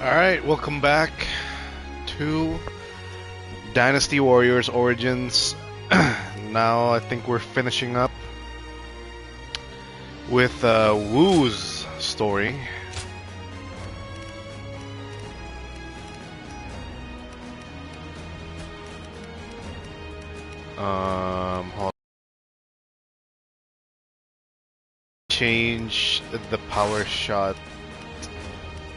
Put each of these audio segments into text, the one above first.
Alright, welcome back to Dynasty Warriors Origins. Now I think we're finishing up with Wu's story. Hold on. Change the power shot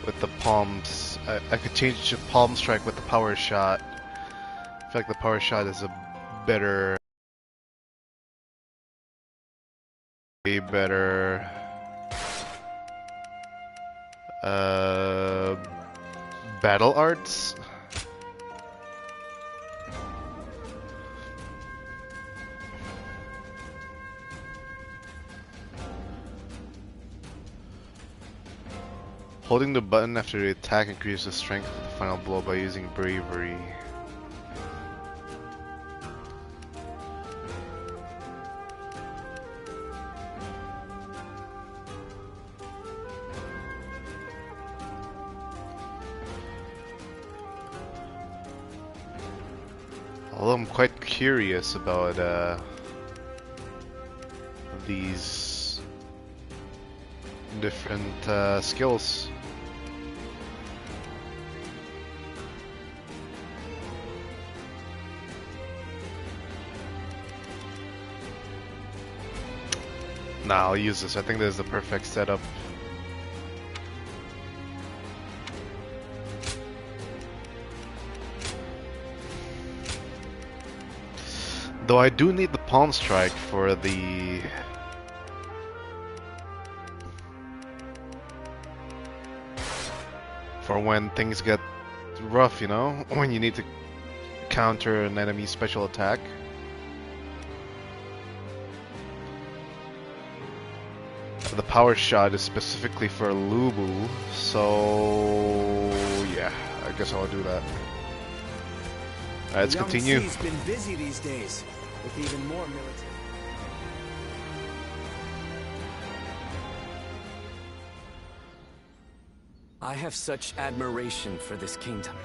with the palms. I could change to palm strike with the power shot. I feel like the power shot is a better, way better battle arts. Holding the button after the attack increases the strength of the final blow by using bravery. Although I'm quite curious about these different skills. Nah, I'll use this. I think this is the perfect setup. Though I do need the palm strike for the... for when things get rough, you know? When you need to counter an enemy's special attack. The power shot is specifically for Lubu, so yeah, I guess I'll do that. Alright, let's continue. He's been busy these days, with even more military. I have such admiration for this kingdom.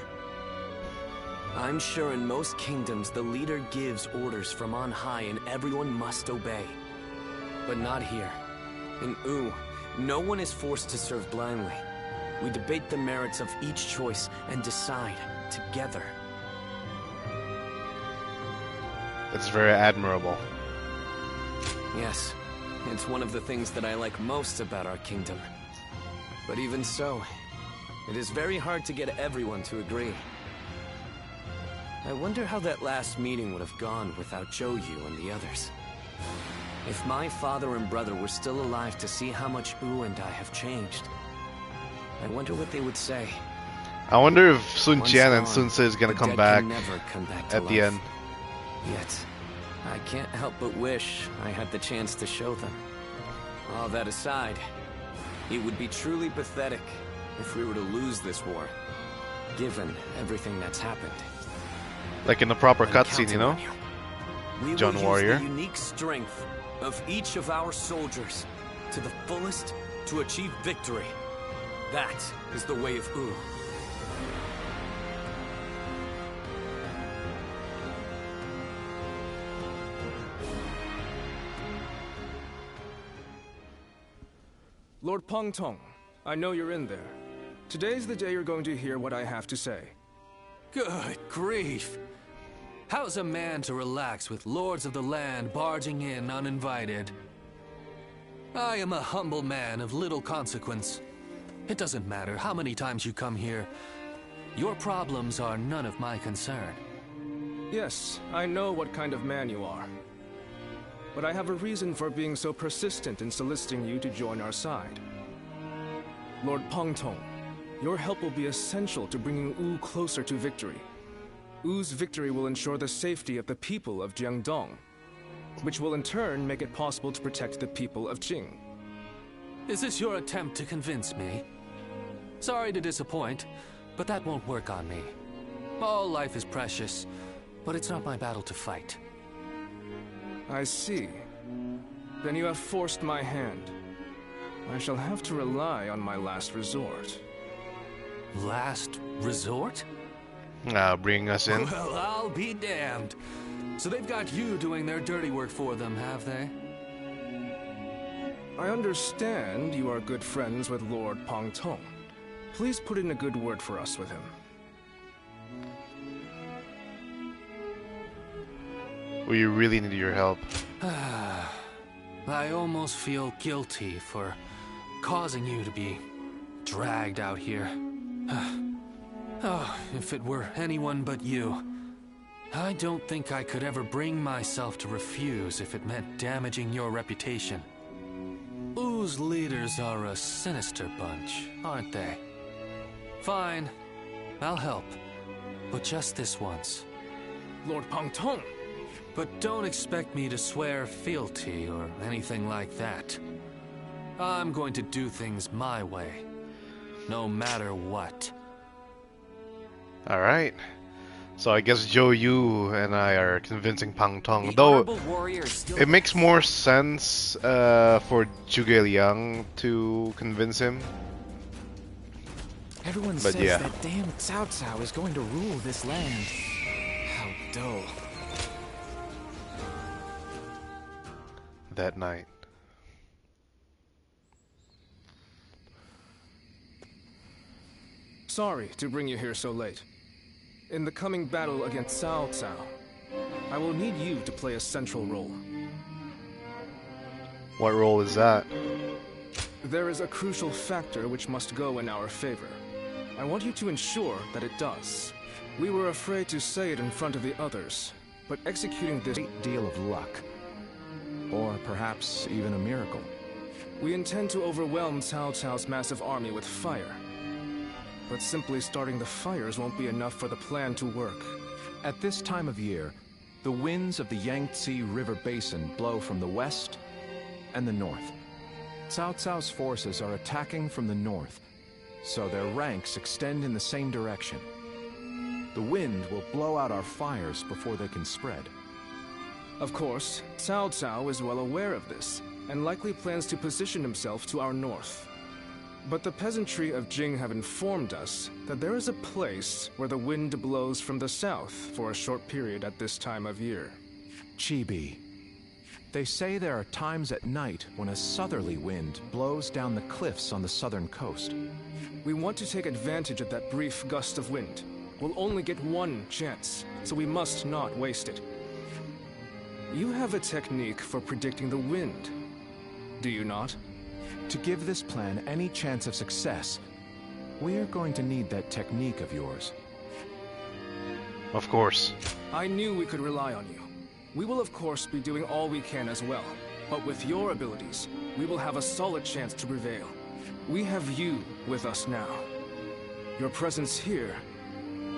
I'm sure in most kingdoms the leader gives orders from on high and everyone must obey. But not here. In Wu, no one is forced to serve blindly. We debate the merits of each choice and decide together. It's very admirable. Yes, it's one of the things that I like most about our kingdom. But even so, it is very hard to get everyone to agree. I wonder how that last meeting would have gone without Zhou and the others. If my father and brother were still alive to see how much Wu and I have changed, I wonder what they would say. I wonder if Sun Once Jian and gone, Sun Ce is gonna the come dead back can never come back to at the life. end. Yet, I can't help but wish I had the chance to show them. All that aside, it would be truly pathetic if we were to lose this war, given everything that's happened. Like in the proper I'm cutscene, you counting know? on you. We John will Warrior. use the unique strength of each of our soldiers to the fullest to achieve victory. That is the way of Wu. Lord Pengtong, I know you're in there. Today's the day you're going to hear what I have to say. Good grief! How's a man to relax with lords of the land barging in uninvited? I am a humble man of little consequence. It doesn't matter how many times you come here. Your problems are none of my concern. Yes, I know what kind of man you are. But I have a reason for being so persistent in soliciting you to join our side. Lord Pengtong, your help will be essential to bringing Wu closer to victory. Wu's victory will ensure the safety of the people of Jiangdong, which will in turn make it possible to protect the people of Jing. Is this your attempt to convince me? Sorry to disappoint, but that won't work on me. All life is precious, but it's not my battle to fight. I see. Then you have forced my hand. I shall have to rely on my last resort. last resort? Bring us in. Well, I'll be damned. So they've got you doing their dirty work for them, have they? I understand you are good friends with Lord Pongtong. Please put in a good word for us with him. We really need your help. I almost feel guilty for causing you to be dragged out here. Oh, if it were anyone but you. I don't think I could ever bring myself to refuse if it meant damaging your reputation. Oo's leaders are a sinister bunch, aren't they? Fine, I'll help. But just this once. Lord Pongtong! But don't expect me to swear fealty or anything like that. I'm going to do things my way, no matter what. Alright. So I guess Zhou Yu and I are convincing Pangtong. Though it makes more sense for Zhuge Liang to convince him. Everyone But says yeah. that damn Cao Cao is going to rule this land. How dull. That night. Sorry to bring you here so late. In the coming battle against Cao Cao, I will need you to play a central role. What role is that? There is a crucial factor which must go in our favor. I want you to ensure that it does. We were afraid to say it in front of the others, but executing this Great deal of luck. Or perhaps even a miracle. we intend to overwhelm Cao Cao's massive army with fire. But simply starting the fires won't be enough for the plan to work. At this time of year, the winds of the Yangtze River Basin blow from the west and the north. Cao Cao's forces are attacking from the north, so their ranks extend in the same direction. The wind will blow out our fires before they can spread. Of course, Cao Cao is well aware of this, and likely plans to position himself to our north. But the peasantry of Jing have informed us that there is a place where the wind blows from the south for a short period at this time of year. Chibi. They say there are times at night when a southerly wind blows down the cliffs on the southern coast. We want to take advantage of that brief gust of wind. We'll only get one chance, so we must not waste it. You have a technique for predicting the wind, do you not? To give this plan any chance of success, we are going to need that technique of yours. Of course. I knew we could rely on you. We will of course be doing all we can as well, but with your abilities, we will have a solid chance to prevail. We have you with us now. Your presence here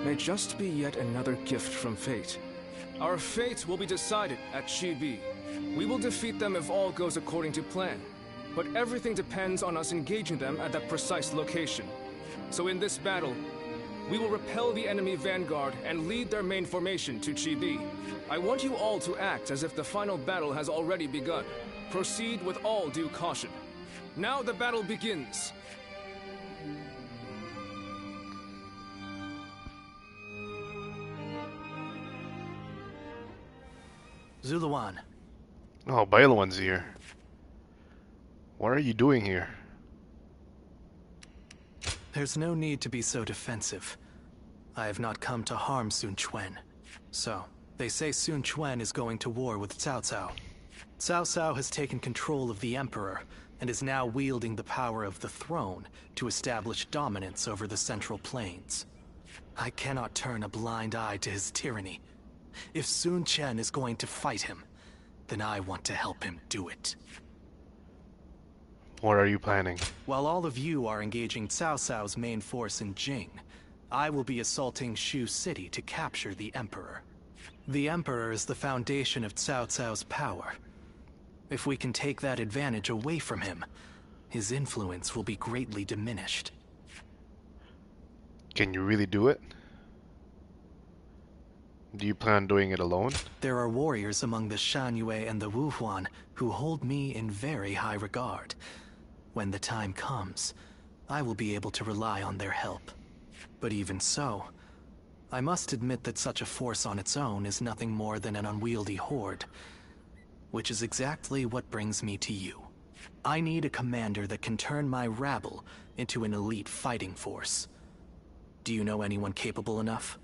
may just be yet another gift from fate. Our fate will be decided at Chibi. We will defeat them if all goes according to plan. But everything depends on us engaging them at that precise location. So in this battle, we will repel the enemy vanguard and lead their main formation to Chibi. I want you all to act as if the final battle has already begun. Proceed with all due caution. Now the battle begins. Zuluan, Oh, Bailuan's here. What are you doing here? there's no need to be so defensive. I have not come to harm Sun Quan. So, they say Sun Quan is going to war with Cao Cao. Cao Cao has taken control of the Emperor, and is now wielding the power of the throne to establish dominance over the Central Plains. I cannot turn a blind eye to his tyranny. If Sun Quan is going to fight him, then I want to help him do it. What are you planning? While all of you are engaging Cao Cao's main force in Jing, I will be assaulting Shu City to capture the Emperor. The Emperor is the foundation of Cao Cao's power. If we can take that advantage away from him, his influence will be greatly diminished. Can you really do it? Do you plan on doing it alone? There are warriors among the Shanyue and the Wuhuan who hold me in very high regard. When the time comes, I will be able to rely on their help. But even so, I must admit that such a force on its own is nothing more than an unwieldy horde. Which is exactly what brings me to you. I need a commander that can turn my rabble into an elite fighting force. Do you know anyone capable enough?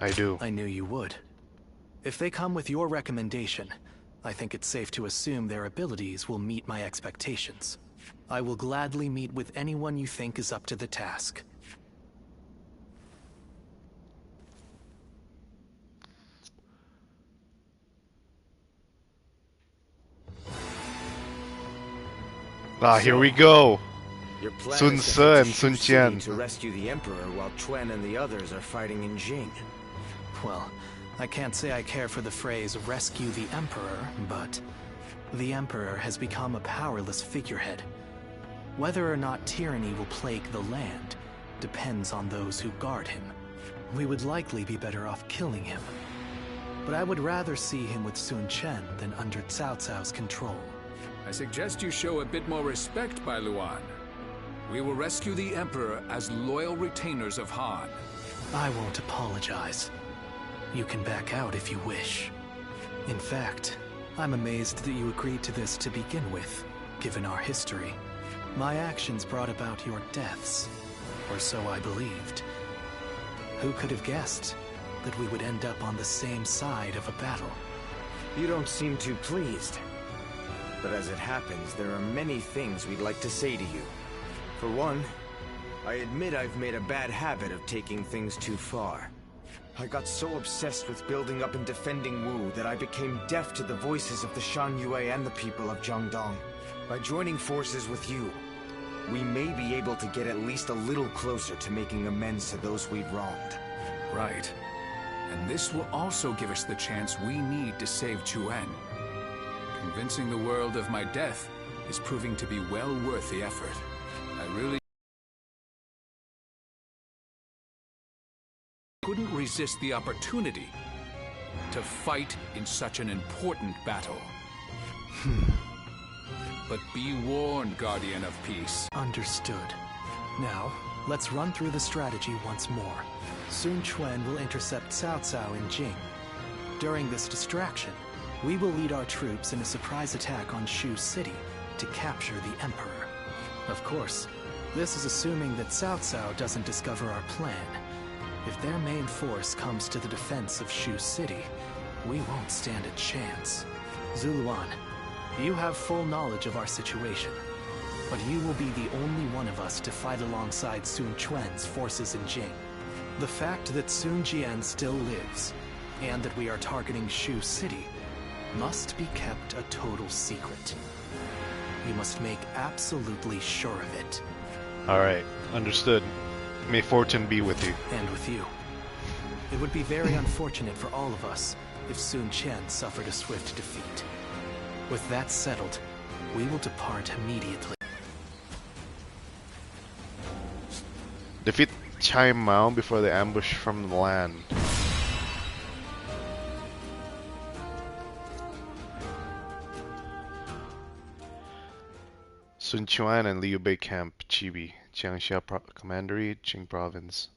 I do. I knew you would. If they come with your recommendation, I think it's safe to assume their abilities will meet my expectations. I will gladly meet with anyone you think is up to the task. Here we go. Your plan Sun is to Ce head to and Sun Shu City Qian. to rescue the Emperor while Chuen and the others are fighting in Jing. Well, I can't say I care for the phrase rescue the Emperor, but the Emperor has become a powerless figurehead. Whether or not tyranny will plague the land depends on those who guard him. We would likely be better off killing him. But I would rather see him with Sun Chen than under Cao Cao's control. I suggest you show a bit more respect, Bai Luan. We will rescue the Emperor as loyal retainers of Han. I won't apologize. You can back out if you wish. In fact, I'm amazed that you agreed to this to begin with, given our history. My actions brought about your deaths, or so I believed. Who could have guessed that we would end up on the same side of a battle? You don't seem too pleased. But as it happens, there are many things we'd like to say to you. For one, I admit I've made a bad habit of taking things too far. I got so obsessed with building up and defending Wu that I became deaf to the voices of the Shan Yue and the people of Jiangdong. By joining forces with you, we may be able to get at least a little closer to making amends to those we've wronged. Right. And this will also give us the chance we need to save Chuen. Convincing the world of my death is proving to be well worth the effort. I really couldn't resist the opportunity to fight in such an important battle. But be warned, Guardian of Peace. Understood. Now, let's run through the strategy once more. Sun Quan will intercept Cao Cao in Jing. During this distraction, we will lead our troops in a surprise attack on Shu City to capture the Emperor. Of course, this is assuming that Cao Cao doesn't discover our plan. If their main force comes to the defense of Shu City, we won't stand a chance. Zuluan, you have full knowledge of our situation, but you will be the only one of us to fight alongside Sun Quan's forces in Jing. The fact that Sun Jian still lives, and that we are targeting Shu City, must be kept a total secret. You must make absolutely sure of it. Alright, understood. May fortune be with you. And with you. It would be very unfortunate for all of us if Sun Qian suffered a swift defeat. With that settled, we will depart immediately. Defeat Chai Mao before the ambush from the land. Sun Quan and Liu Bei Camp, Chibi, Jiangxia Commandery, Qing Province.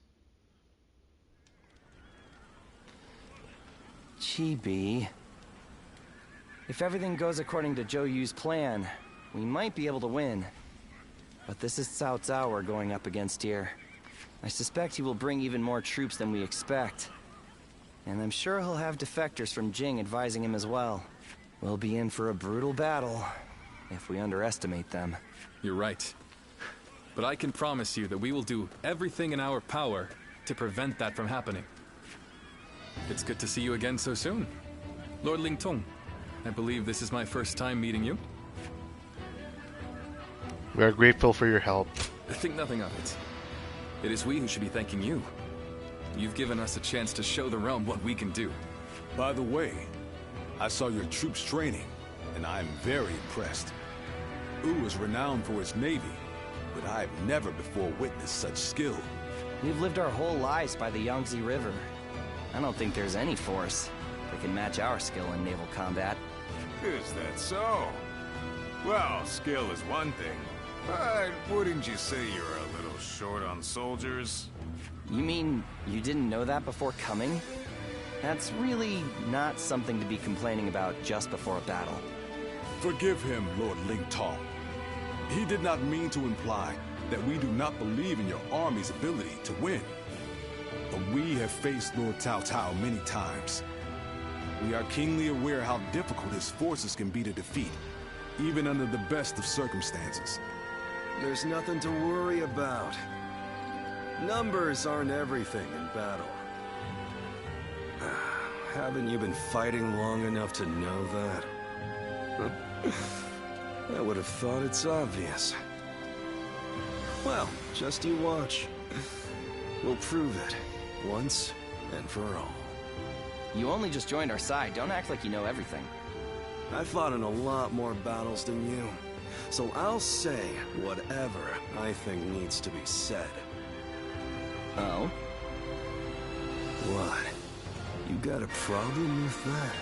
Chibi. If everything goes according to Zhou Yu's plan, we might be able to win. But this is Cao Cao we're going up against here. I suspect he will bring even more troops than we expect. And I'm sure he'll have defectors from Jing advising him as well. We'll be in for a brutal battle, if we underestimate them. You're right. But I can promise you that we will do everything in our power to prevent that from happening. It's good to see you again so soon. Lord Lingtong, I believe this is my first time meeting you. We are grateful for your help. Think nothing of it. It is we who should be thanking you. You've given us a chance to show the realm what we can do. By the way, I saw your troops training, and I'm very impressed. Wu is renowned for his navy, but I've never before witnessed such skill. We've lived our whole lives by the Yangtze River. I don't think there's any force that can match our skill in naval combat. Is that so? Well, skill is one thing, but wouldn't you say you're a little short on soldiers? You mean you didn't know that before coming? That's really not something to be complaining about just before a battle. Forgive him, Lord Ling Tong. He did not mean to imply that we do not believe in your army's ability to win. But we have faced Lord Cao Cao many times. We are keenly aware how difficult his forces can be to defeat, even under the best of circumstances. There's nothing to worry about. Numbers aren't everything in battle. Haven't you been fighting long enough to know that? I would have thought it's obvious. Well, just you watch. We'll prove it, once and for all. You only just joined our side. Don't act like you know everything. I fought in a lot more battles than you, so I'll say whatever I think needs to be said. Oh? What? You got a problem with that?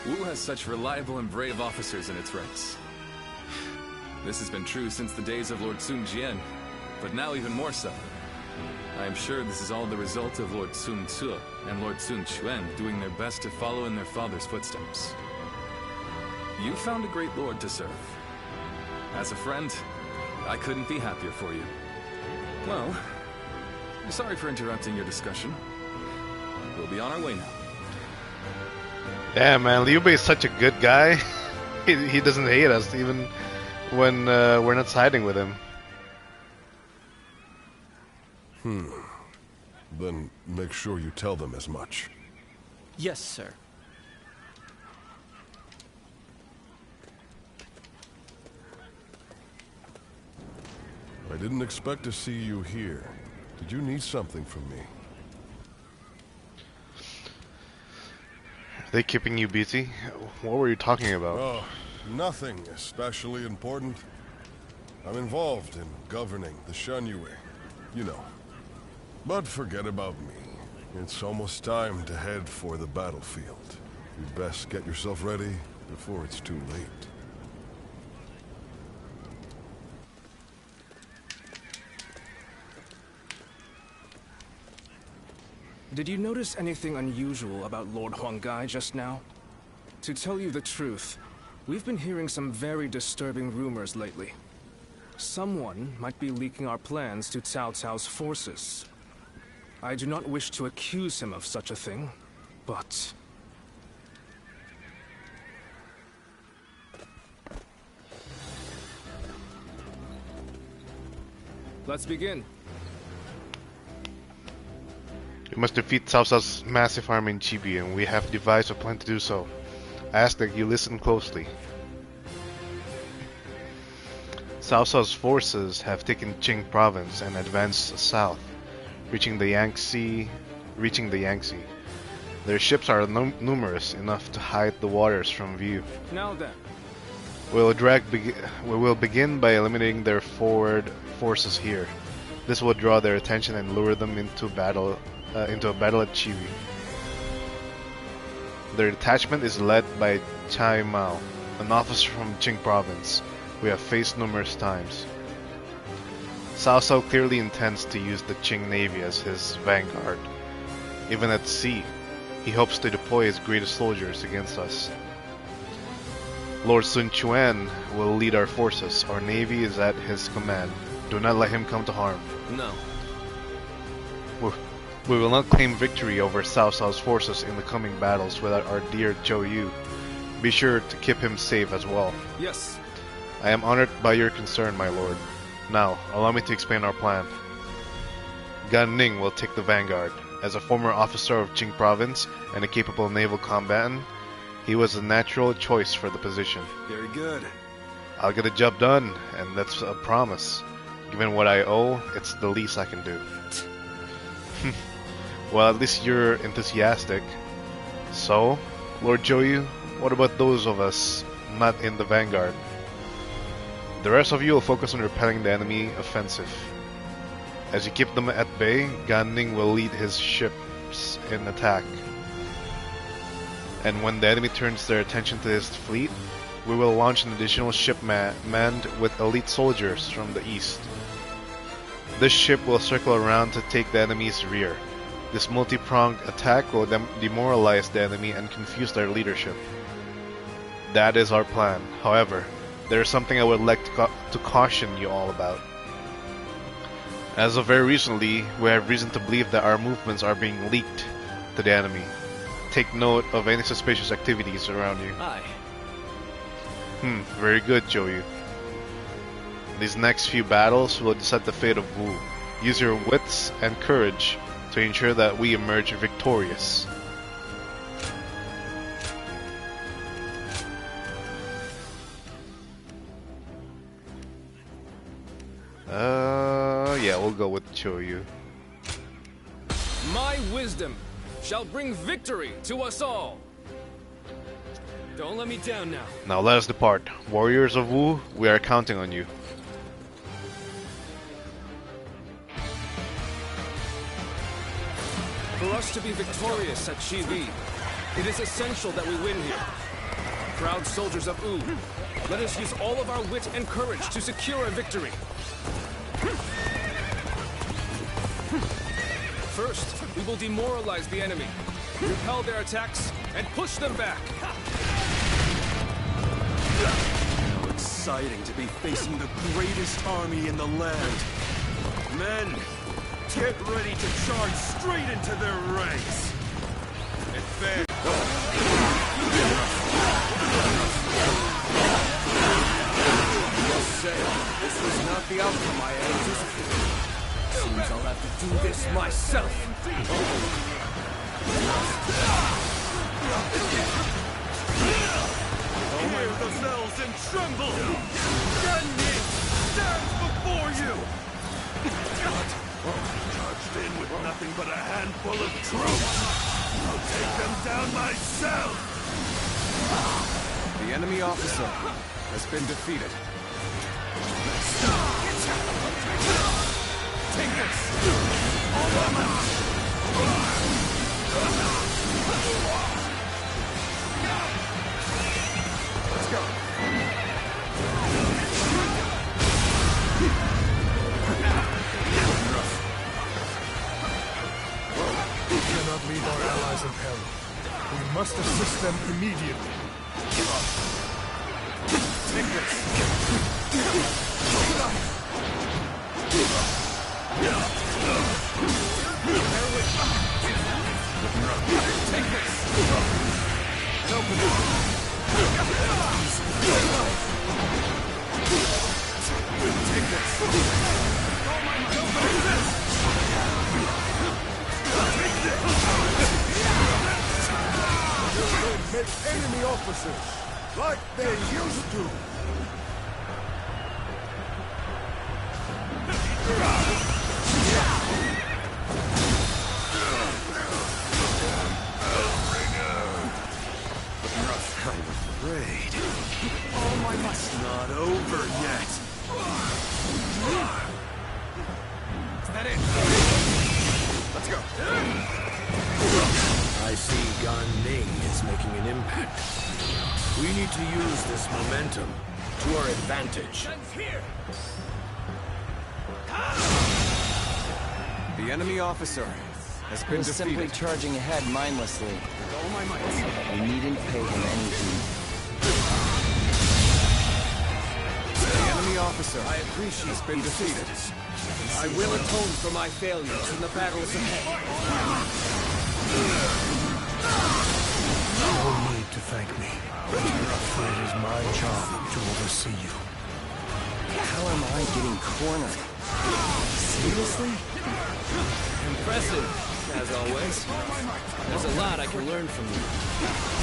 Wu has such reliable and brave officers in its ranks. This has been true since the days of Lord Sun Jian, but now even more so. I am sure this is all the result of Lord Sun Ce and Lord Sun Quan doing their best to follow in their father's footsteps. You found a great lord to serve. As a friend, I couldn't be happier for you. Well, sorry for interrupting your discussion. We'll be on our way now. Yeah, man, Liu Bei is such a good guy. he doesn't hate us even when we're not siding with him. Then make sure you tell them as much. Yes, sir. I didn't expect to see you here. Did you need something from me? Are they keeping you busy? What were you talking about? Oh, nothing especially important. I'm involved in governing the Shunyue, you know. But forget about me. It's almost time to head for the battlefield. You'd best get yourself ready before it's too late. Did you notice anything unusual about Lord Huanggai just now? To tell you the truth, we've been hearing some very disturbing rumors lately. Someone might be leaking our plans to Cao Cao's forces. I do not wish to accuse him of such a thing, but... Let's begin. We must defeat Cao Cao's massive army in Chibi, and we have devised a plan to do so. I ask that you listen closely. Cao Cao's forces have taken Qing province and advanced south, reaching the Yangtze. Their ships are numerous enough to hide the waters from view. Now then. We will begin by eliminating their forward forces here. This will draw their attention and lure them into a battle at Chibi. Their detachment is led by Chai Mao, an officer from Qing province we have faced numerous times. Cao Cao clearly intends to use the Qing Navy as his vanguard. Even at sea, he hopes to deploy his greatest soldiers against us. Lord Sun Quan will lead our forces. Our navy is at his command. Do not let him come to harm. No. We will not claim victory over Cao Cao's forces in the coming battles without our dear Zhou Yu. Be sure to keep him safe as well. Yes. I am honored by your concern, my lord. Now, allow me to explain our plan. Gan Ning will take the vanguard. As a former officer of Qing province and a capable naval combatant, he was a natural choice for the position. Very good. I'll get the job done, and that's a promise. Given what I owe, it's the least I can do. Well, at least you're enthusiastic. So, Lord Zhou Yu, what about those of us not in the vanguard? The rest of you will focus on repelling the enemy offensive. As you keep them at bay, Gan Ning will lead his ships in attack. And when the enemy turns their attention to his fleet, we will launch an additional ship manned with elite soldiers from the east. This ship will circle around to take the enemy's rear. This multi-pronged attack will demoralize the enemy and confuse their leadership. That is our plan. However, there is something I would like to caution you all about. As of very recently, we have reason to believe that our movements are being leaked to the enemy. Take note of any suspicious activities around you. Aye. Very good, Joyu. These next few battles will decide the fate of Wu. Use your wits and courage to ensure that we emerge victorious. Yeah, we'll go with Choyu. My wisdom shall bring victory to us all. Don't let me down now. Now let us depart. Warriors of Wu, we are counting on you. For us to be victorious at Shivi, it is essential that we win here. Proud soldiers of Wu, let us use all of our wit and courage to secure a victory. First, we will demoralize the enemy, repel their attacks, and push them back. How exciting to be facing the greatest army in the land. Men, get ready to charge straight into their ranks. Advance. Just say, this was not the outcome I anticipated. Seems I'll have to do this myself. Hear the bells and tremble! Genji stands before you! Charged in with nothing but a handful of troops! I'll take them down myself! The enemy officer has been defeated. Take this! Let's go! We cannot leave our allies in peril. We must assist them immediately. Take this! Take this! Take this! They make enemy officers like they used to. I'm afraid. Oh, my must not over yet. Is that it? Let's go. I see Gan Ning is making an impact. We need to use this momentum to our advantage. The enemy officer has been We're defeated. simply charging ahead mindlessly. With all my might. We needn't pay him any heed. The enemy officer I appreciate has been defeated. I will atone for my failures in the battles ahead. No need to thank me. For it is my job to oversee you. How am I getting cornered? Seriously? Impressive, as always. There's a lot I can learn from you.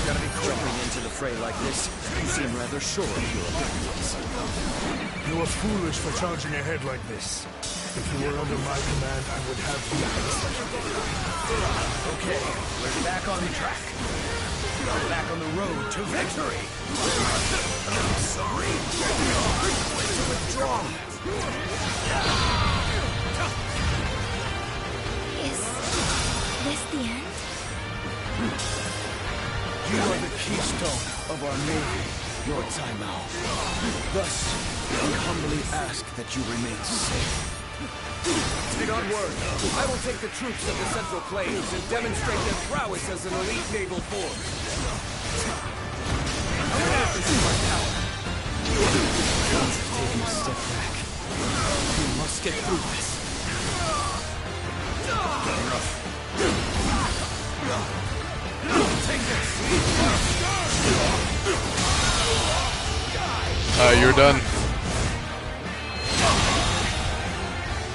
Gotta be jumping into the fray like this. You seem rather sure of your abilities. You are foolish for charging ahead like this. If you were under my command, I would have you. Okay, we're back on track. We're back on the road to victory. I'm sorry. Way to withdraw. Is this the end? You are the keystone of our navy. Lord Saimao. Thus, we humbly ask that you remain safe. Be not worried. I will take the troops of the Central Plains and demonstrate their prowess as an elite naval force. This is my power. Taking a step back. We must get through this. Take this. You're done.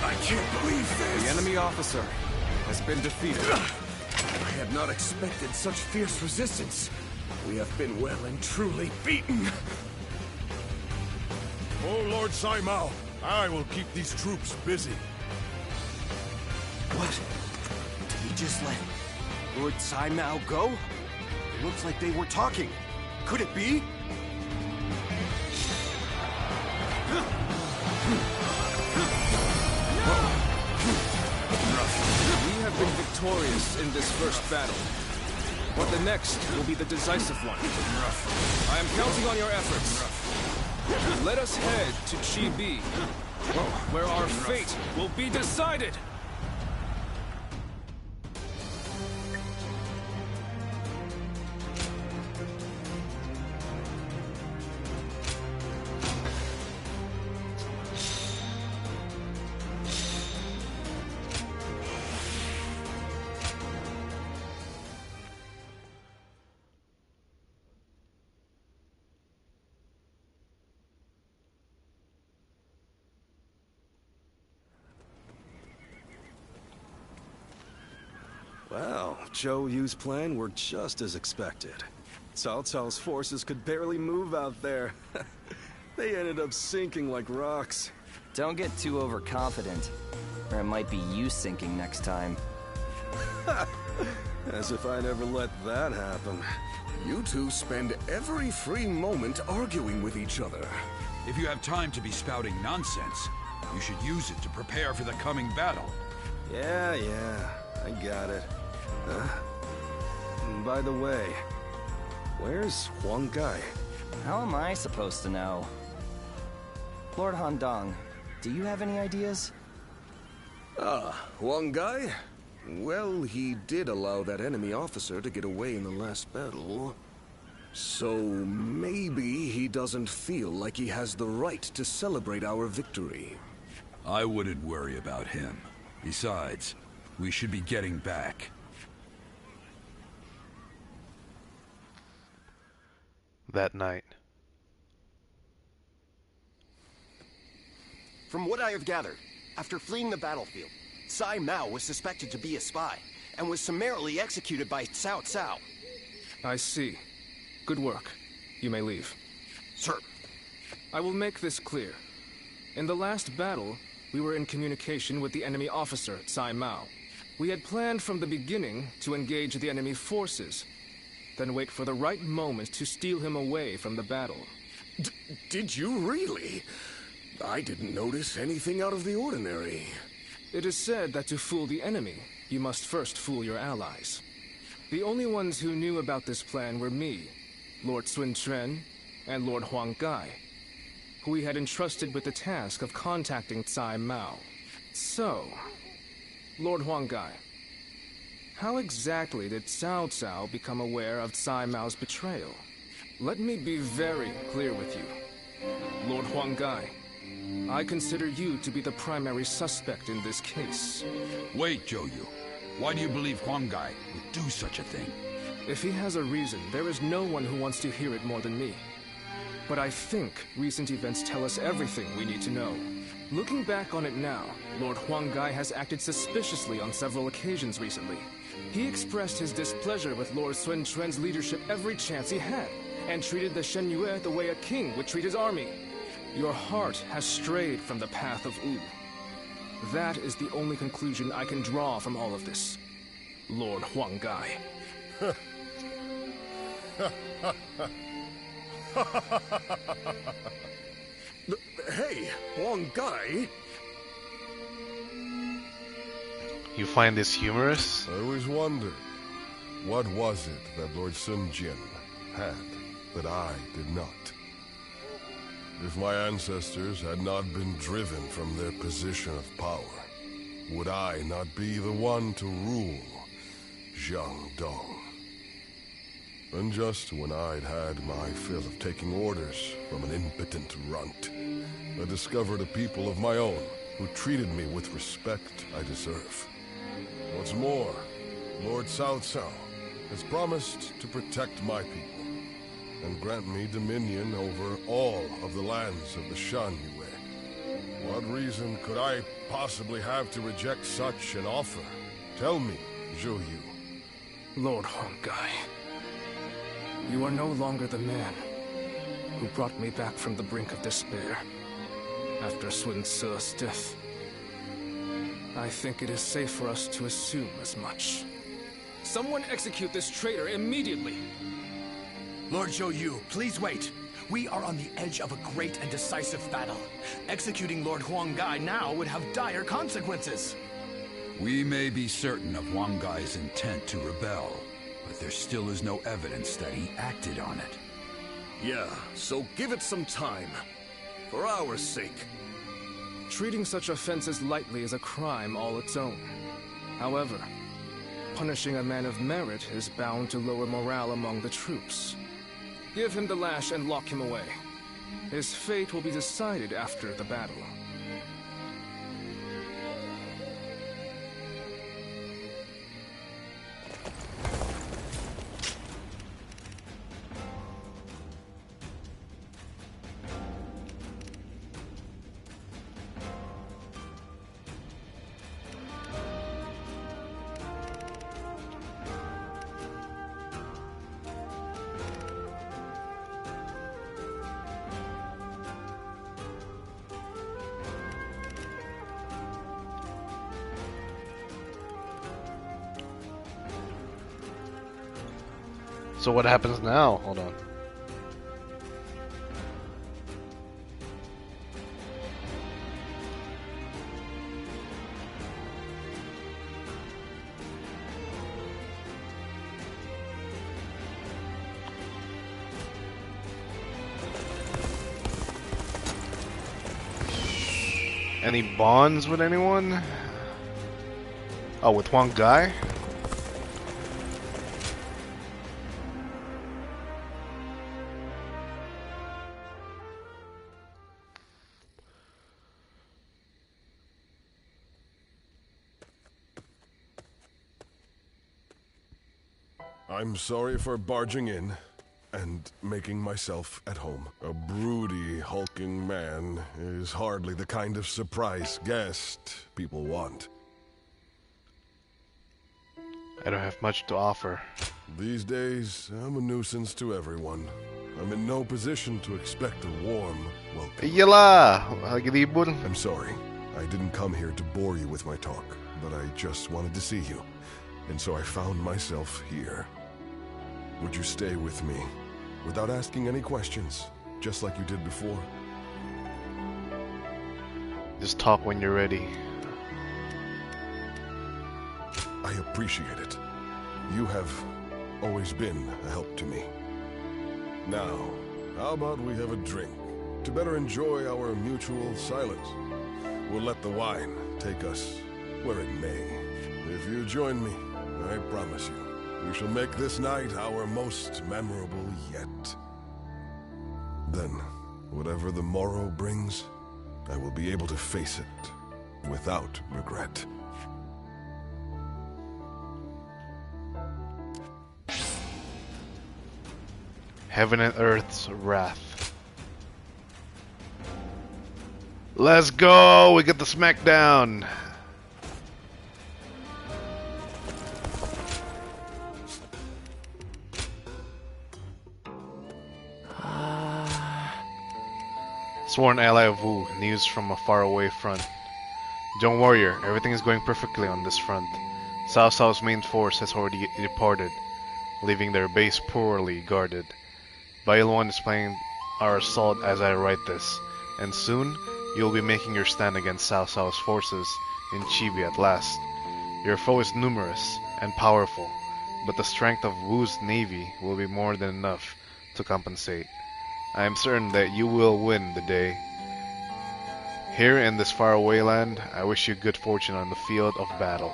I can't believe this. The enemy officer has been defeated. I had not expected such fierce resistance. We have been well and truly beaten. Oh, Lord Saimao, I will keep these troops busy. What? Did he just let Lord Saimao go? It looks like they were talking. Could it be? We have been victorious in this first battle, but the next will be the decisive one. I am counting on your efforts. Let us head to Chibi, where our fate will be decided. Well, Zhou Yu's plan worked just as expected. Cao Cao's forces could barely move out there. They ended up sinking like rocks. Don't get too overconfident, or it might be you sinking next time. As if I'd ever let that happen. You two spend every free moment arguing with each other. If you have time to be spouting nonsense, you should use it to prepare for the coming battle. Yeah, I got it. And by the way, where's Huang Gai? How am I supposed to know? Lord Handong, do you have any ideas? Huang Gai? Well, he did allow that enemy officer to get away in the last battle. So maybe he doesn't feel like he has the right to celebrate our victory. I wouldn't worry about him. Besides, we should be getting back. That night. From what I have gathered, after fleeing the battlefield, Sai Mao was suspected to be a spy, and was summarily executed by Cao Cao. I see. Good work. You may leave. Sir. I will make this clear. In the last battle, we were in communication with the enemy officer, Sai Mao. We had planned from the beginning to engage the enemy forces, then wait for the right moment to steal him away from the battle. Did you really? I didn't notice anything out of the ordinary. It is said that to fool the enemy, you must first fool your allies. The only ones who knew about this plan were me, Lord Sun Quan, and Lord Huang Gai, who we had entrusted with the task of contacting Tsai Mao. So, Lord Huang Gai, how exactly did Cao Cao become aware of Tsai Mao's betrayal? Let me be very clear with you. Lord Huang Gai, I consider you to be the primary suspect in this case. Wait, Zhou Yu. Why do you believe Huang Gai would do such a thing? If he has a reason, there is no one who wants to hear it more than me. But I think recent events tell us everything we need to know. Looking back on it now, Lord Huang Gai has acted suspiciously on several occasions recently. He expressed his displeasure with Lord Sun Quan's leadership every chance he had, and treated the Shen Yue the way a king would treat his army. Your heart has strayed from the path of Wu. That is the only conclusion I can draw from all of this, Lord Huang Gai. Hey, Huang Gai! You find this humorous? I always wondered, what was it that Lord Sun Jian had that I did not? If my ancestors had not been driven from their position of power, would I not be the one to rule Jiangdong? And just when I'd had my fill of taking orders from an impotent runt, I discovered a people of my own who treated me with respect I deserve. What's more, Lord Cao Cao has promised to protect my people and grant me dominion over all of the lands of the Shan Yue. What reason could I possibly have to reject such an offer? Tell me, Zhou Yu. Lord Hongai, you are no longer the man who brought me back from the brink of despair after Sun Ce's death. I think it is safe for us to assume as much. Someone execute this traitor immediately! Lord Zhou Yu, please wait. We are on the edge of a great and decisive battle. Executing Lord Huanggai now would have dire consequences. We may be certain of Huang Gai's intent to rebel, but there still is no evidence that he acted on it. Yeah, so give it some time. For our sake. Treating such offenses lightly is a crime all its own. However, punishing a man of merit is bound to lower morale among the troops. Give him the lash and lock him away. His fate will be decided after the battle. So what happens now? Hold on. Any bonds with anyone? Oh, with one guy? I'm sorry for barging in and making myself at home. A broody, hulking man is hardly the kind of surprise guest people want. I don't have much to offer. These days, I'm a nuisance to everyone. I'm in no position to expect a warm welcome. Yala! I'm sorry. I didn't come here to bore you with my talk, but I just wanted to see you. And so I found myself here. Would you stay with me, without asking any questions, just like you did before? Just talk when you're ready. I appreciate it. You have always been a help to me. Now, how about we have a drink, to better enjoy our mutual silence? We'll let the wine take us where it may. If you join me, I promise you, we shall make this night our most memorable yet. Then, whatever the morrow brings, I will be able to face it without regret. Heaven and Earth's wrath. Let's go! We get the smackdown! Sworn ally of Wu, news from a faraway front. Don't worry, everything is going perfectly on this front. Cao Cao's main force has already departed, leaving their base poorly guarded. Bailuan is planning our assault as I write this, and soon you'll be making your stand against Cao Cao's forces in Chibi at last. Your foe is numerous and powerful, but the strength of Wu's navy will be more than enough to compensate. I am certain that you will win the day. Here in this faraway land, I wish you good fortune on the field of battle.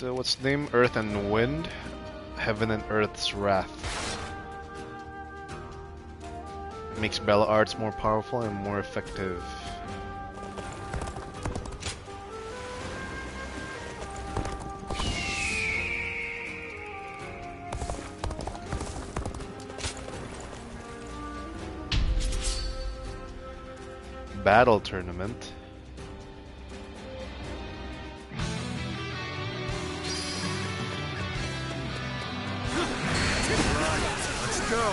What's the name? Earth and Wind? Heaven and Earth's Wrath. Makes Bella Arts more powerful and more effective. Battle tournament. Let's go!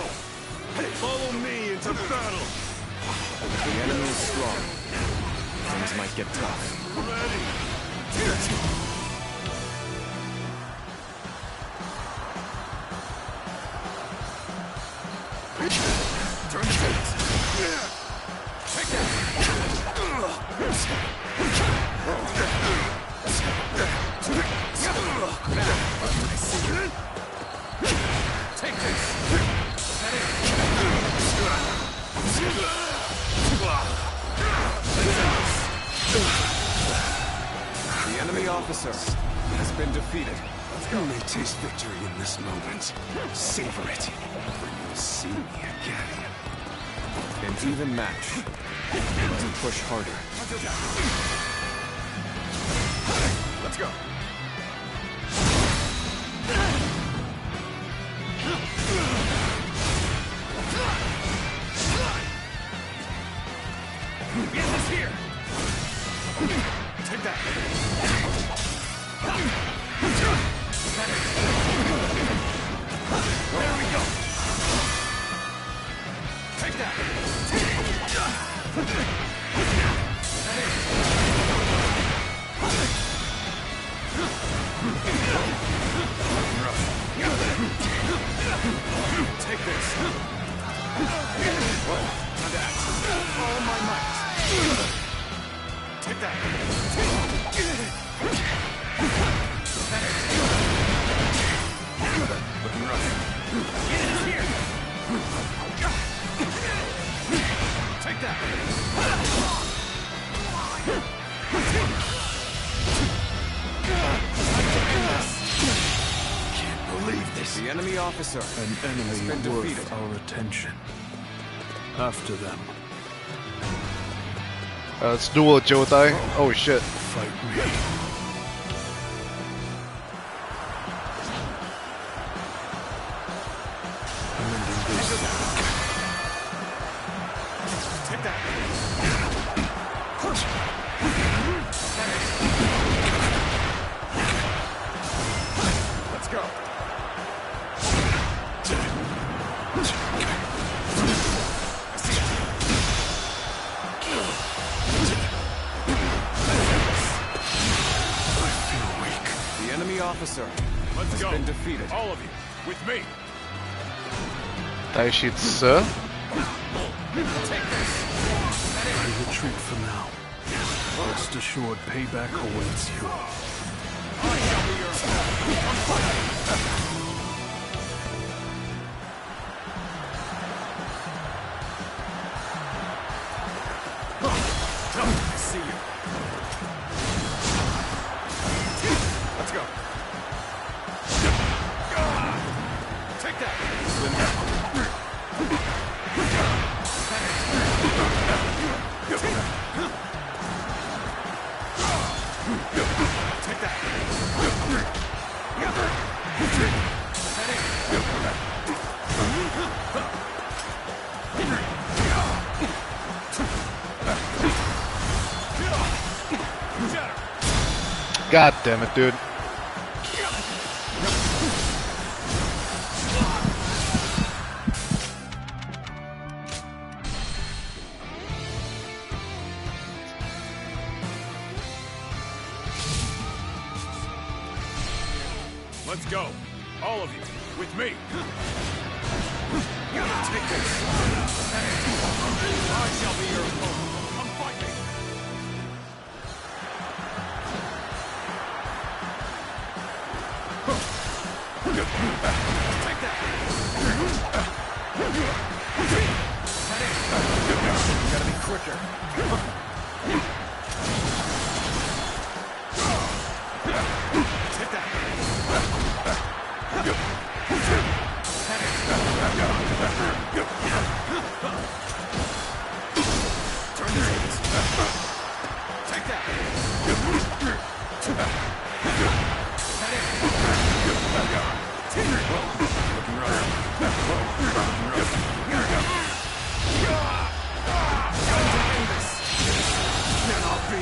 Follow me into battle! The enemy is strong. Things might get tough. Turn the tables! Take Take this! The enemy officer has been defeated. You may taste victory in this moment. Savor it. You will see me again. An even match. To push harder. Let's go. Get this here. Take that. There we go. Take that. Take this. Time to act. All my might. Take that. Looking rough. Get in here. Take that. Can't believe this. The enemy officer. An enemy worth our attention. After them. Let's duel Jotai. Oh shit. Fight me. Take that. Let's go. The enemy officer Let's go. has been defeated. All of you, with me. Taishitsu. Take this. I retreat for now. Rest assured, payback awaits you. I shall be your I see you. Let's go. Take that. Take that. God damn it, dude. Let's go. All of you, with me. Take this. I shall be your opponent. Come fight me. Take that. Gotta be quicker. Take that. Turn the tables. Take that. Looking rough. Cannot be.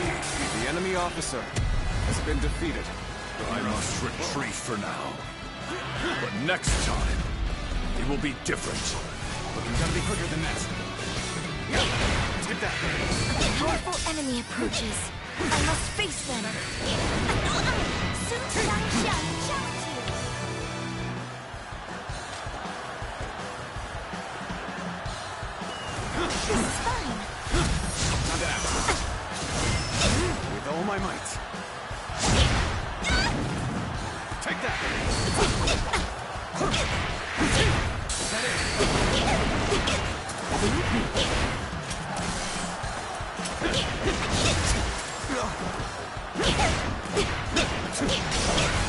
The enemy officer has been defeated. I must retreat for now. But next time, it will be different. But we've got to be quicker than that. Take that. A powerful enemy approaches. I must face them. Soon Shang Xian challenge you. This is fine. Time to act. With all my might. Take that. That is.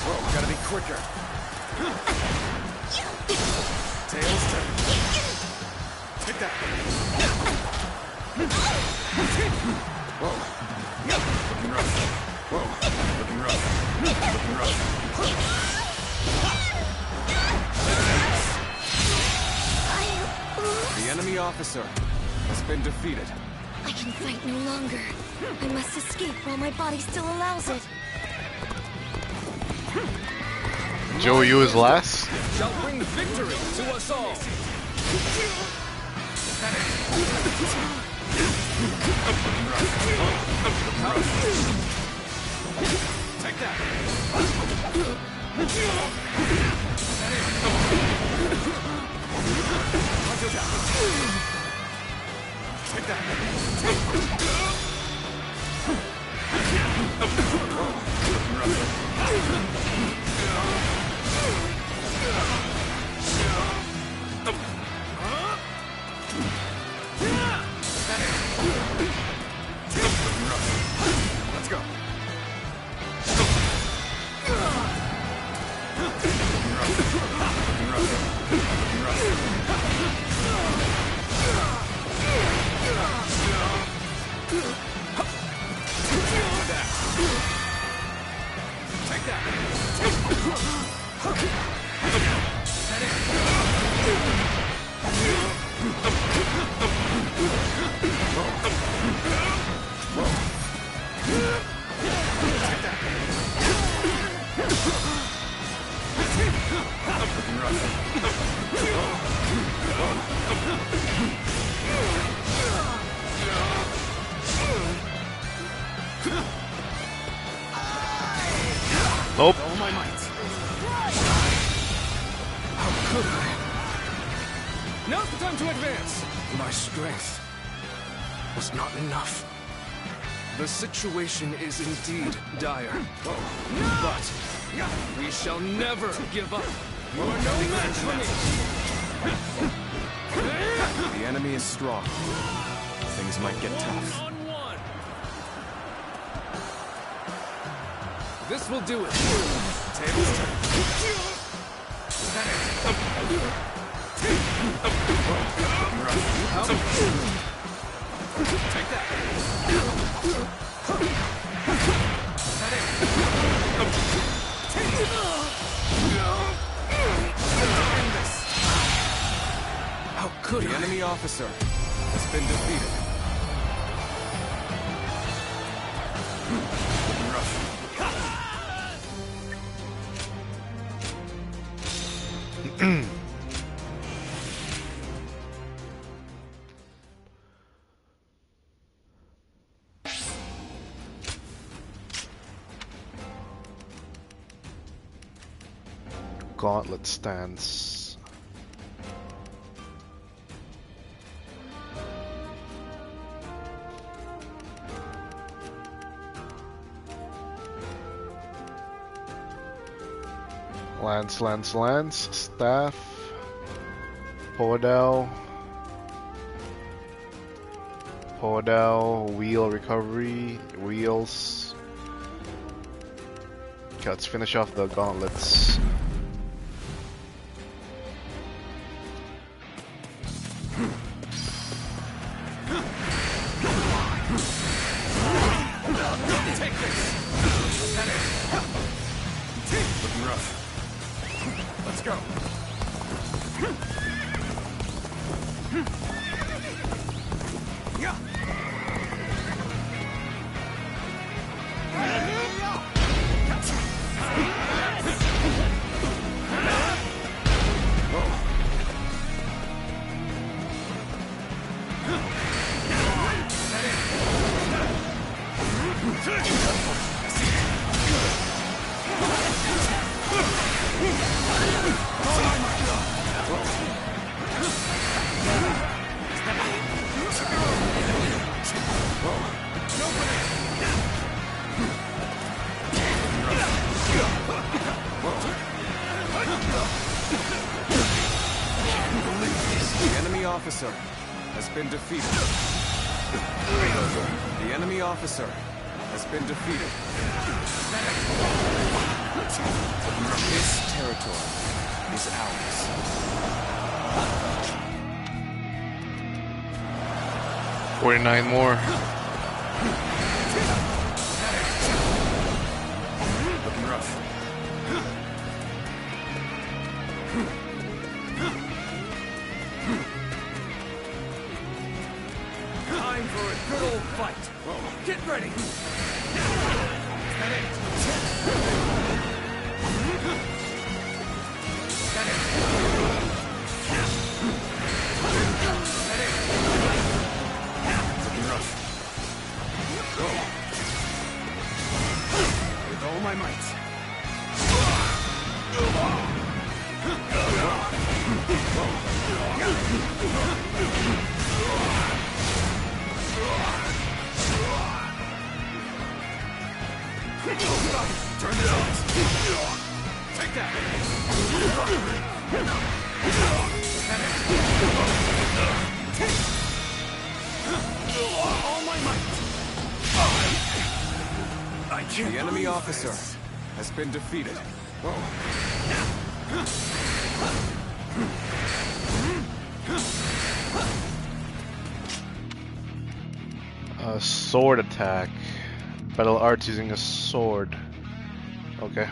Whoa, gotta be quicker. Tails turn. Take that. Whoa. Looking rough. Whoa. Looking rough. Looking rough. The enemy officer has been defeated. I can fight no longer. I must escape while my body still allows it. Joe Yu is last. Shall bring victory to us all. Take that. Take that. Let's go. Take that. Nope. All my might. How could I? Now's the time to advance. My strength was not enough. The situation is indeed dire. But we shall never give up. You are no match for me. The enemy is strong. Things might get tough. This will do it. Tables turn. Take that. How could the enemy officer has been defeated? Looking rough. Gauntlet stance. Lance, staff, Podell, wheel recovery, wheels. Okay, let's finish off the gauntlets. Take this! Looking rough. Let's go. Yeah. The enemy officer has been defeated. The enemy officer has been defeated. This territory is ours. 49 more. Looking rough. Time for a good old fight. Get ready. Looking rough. With all my might. Turn this on. Take that. All my might. I can't. The enemy officer has been defeated. Sword attack. Battle arts using a sword. Okay.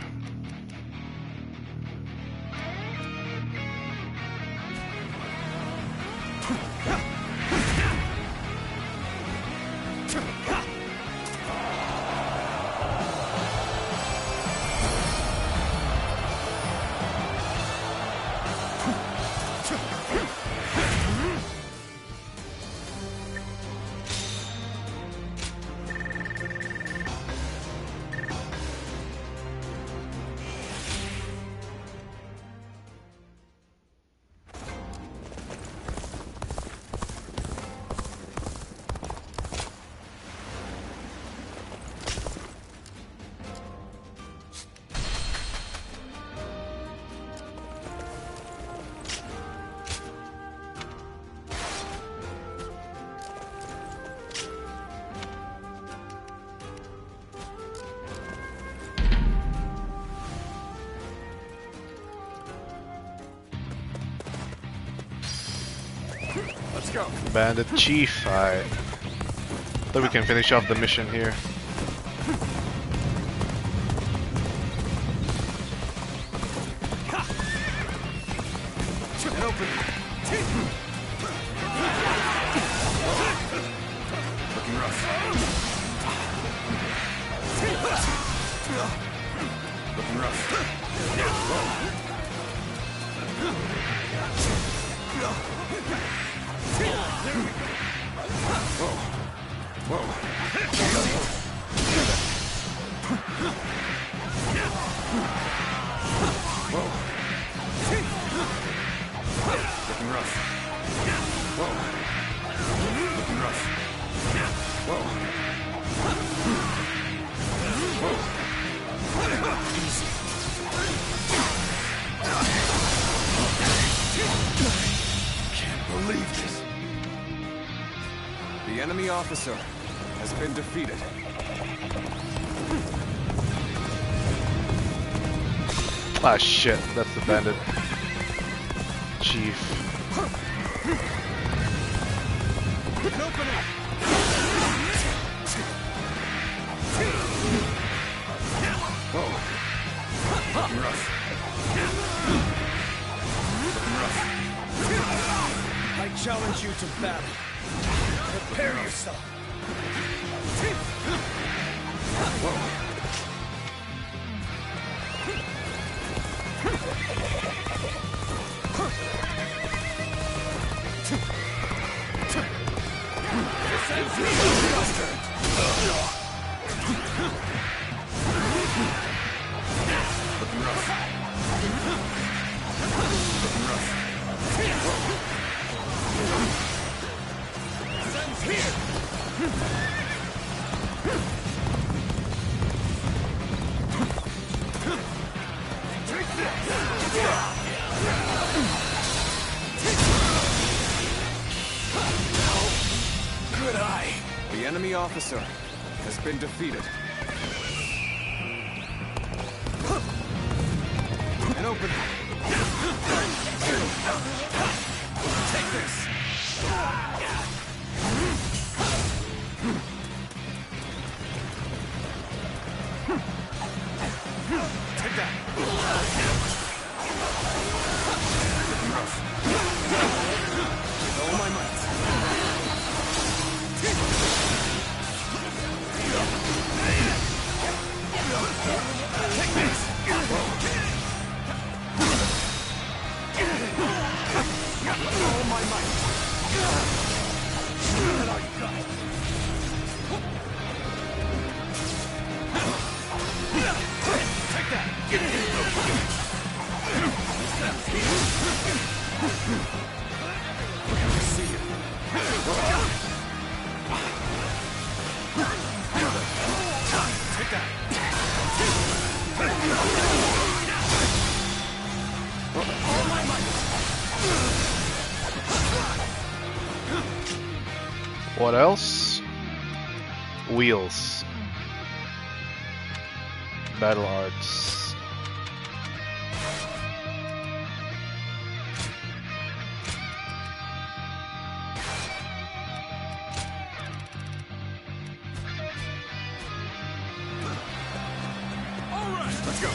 Let's go. Bandit Chief. Alright. Thought we can finish off the mission here. Get open. Looking rough. Looking rough. officer has been defeated. Ah shit, that's the bandit chief. I challenge you to battle. Prepare yourself. Good eye. The enemy officer has been defeated. An opening. Take this. Take that. With all my might. Take this. All my might. What are you got? Take that. See you. Take that. All my might. What else? Wheels. Battle arts. All right, let's go.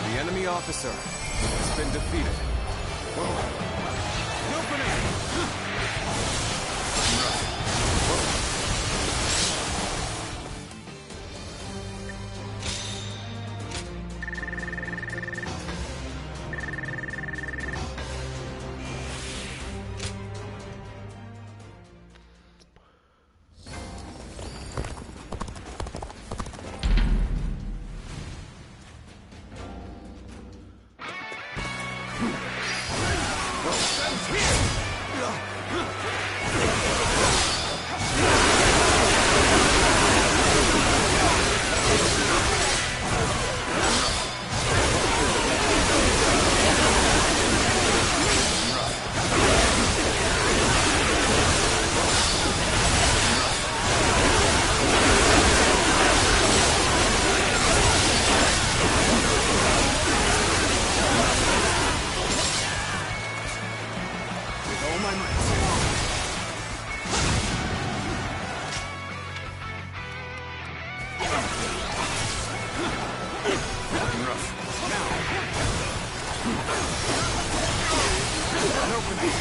The enemy officer has been defeated. An opening.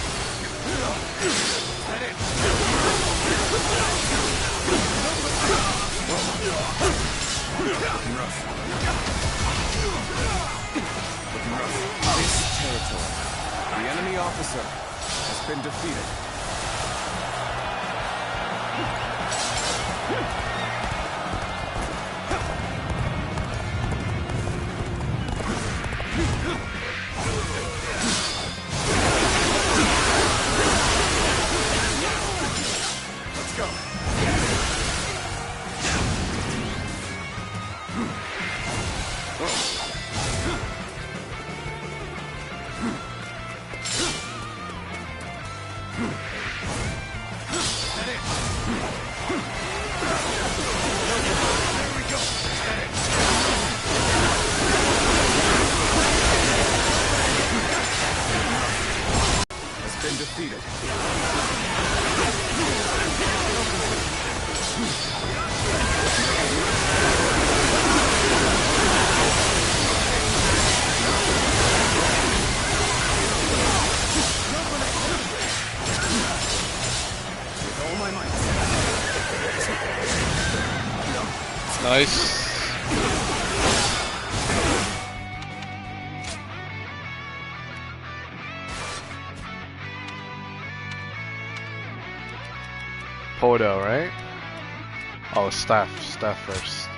This territory. The enemy officer has been defeated. Let's go. Nice. Podo, right? Oh, staff first.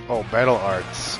Oh, battle arts.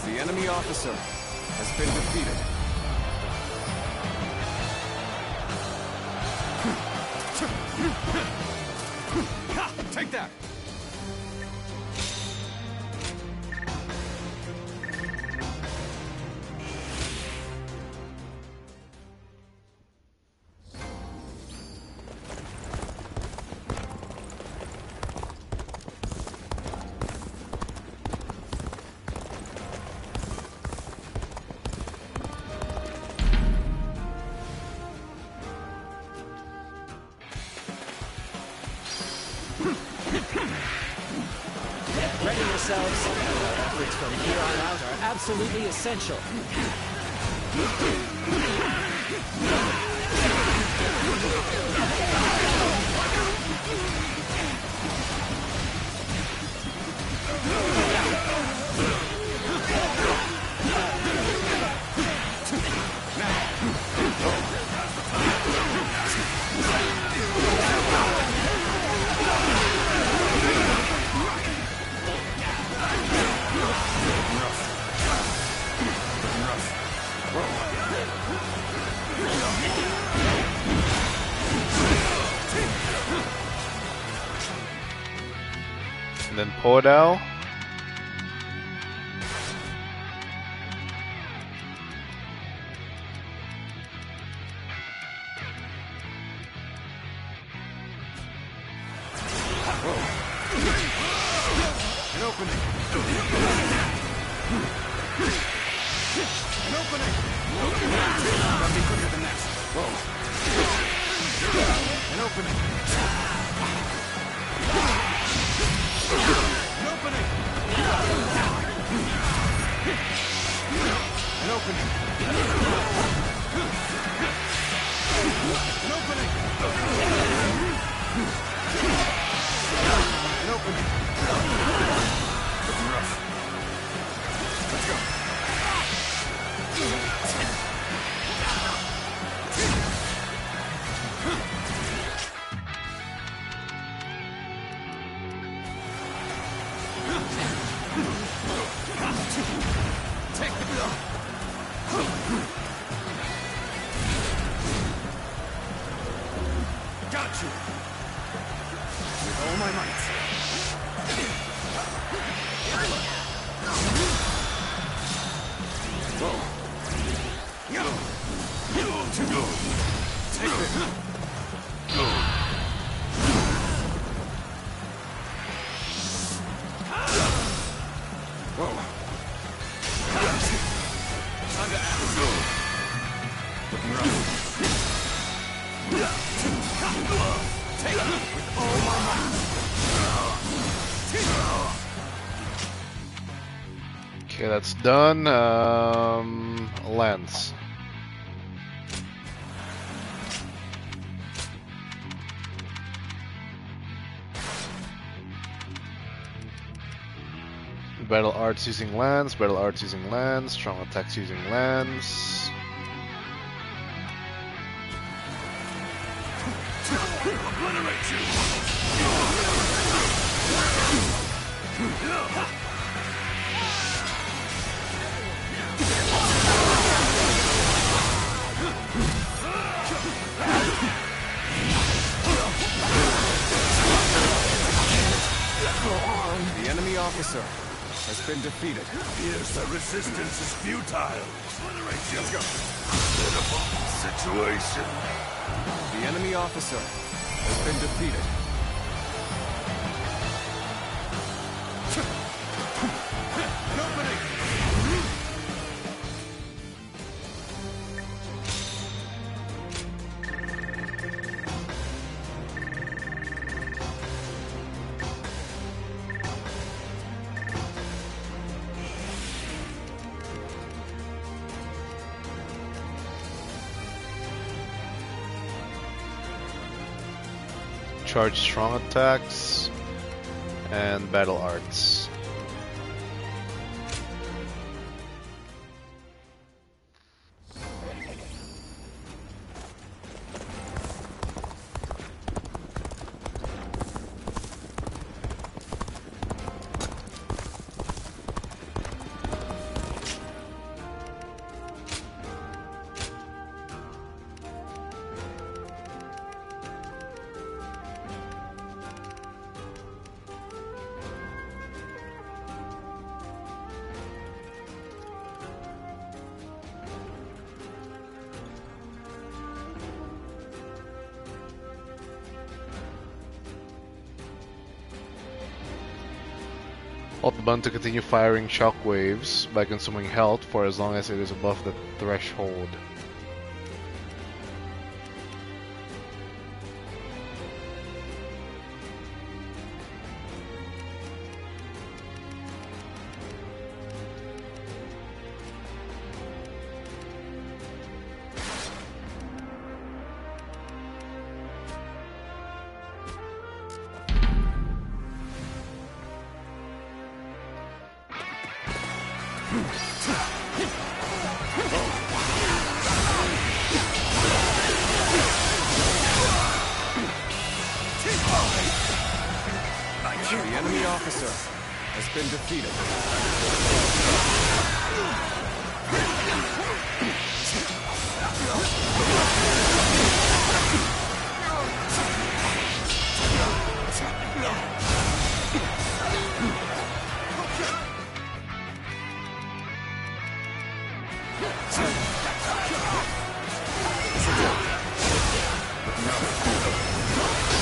The enemy officer has been defeated. Take that! Ready yourselves. Our efforts from here on out are absolutely essential. And then Podal. An opening. An opening. Gotta be quicker than that. An opening. An opening. An opening. An opening. An opening. Looking rough. Let's go. Take the blow. Got you. With all my might. Take this. Whoa. Time to act. Looking rough. Take it with all my might. Okay, that's done. Lance. Battle arts using lands, battle arts using lands, strong attacks using lands. Obliterate you! The enemy officer has been defeated. Appears the resistance is futile. Obliterate you! Let's go. Pitiful situation. The enemy officer has been defeated. An opening! Charge strong attacks and battle arts. Alt the button to continue firing shockwaves by consuming health for as long as it is above the threshold. The enemy officer has been defeated.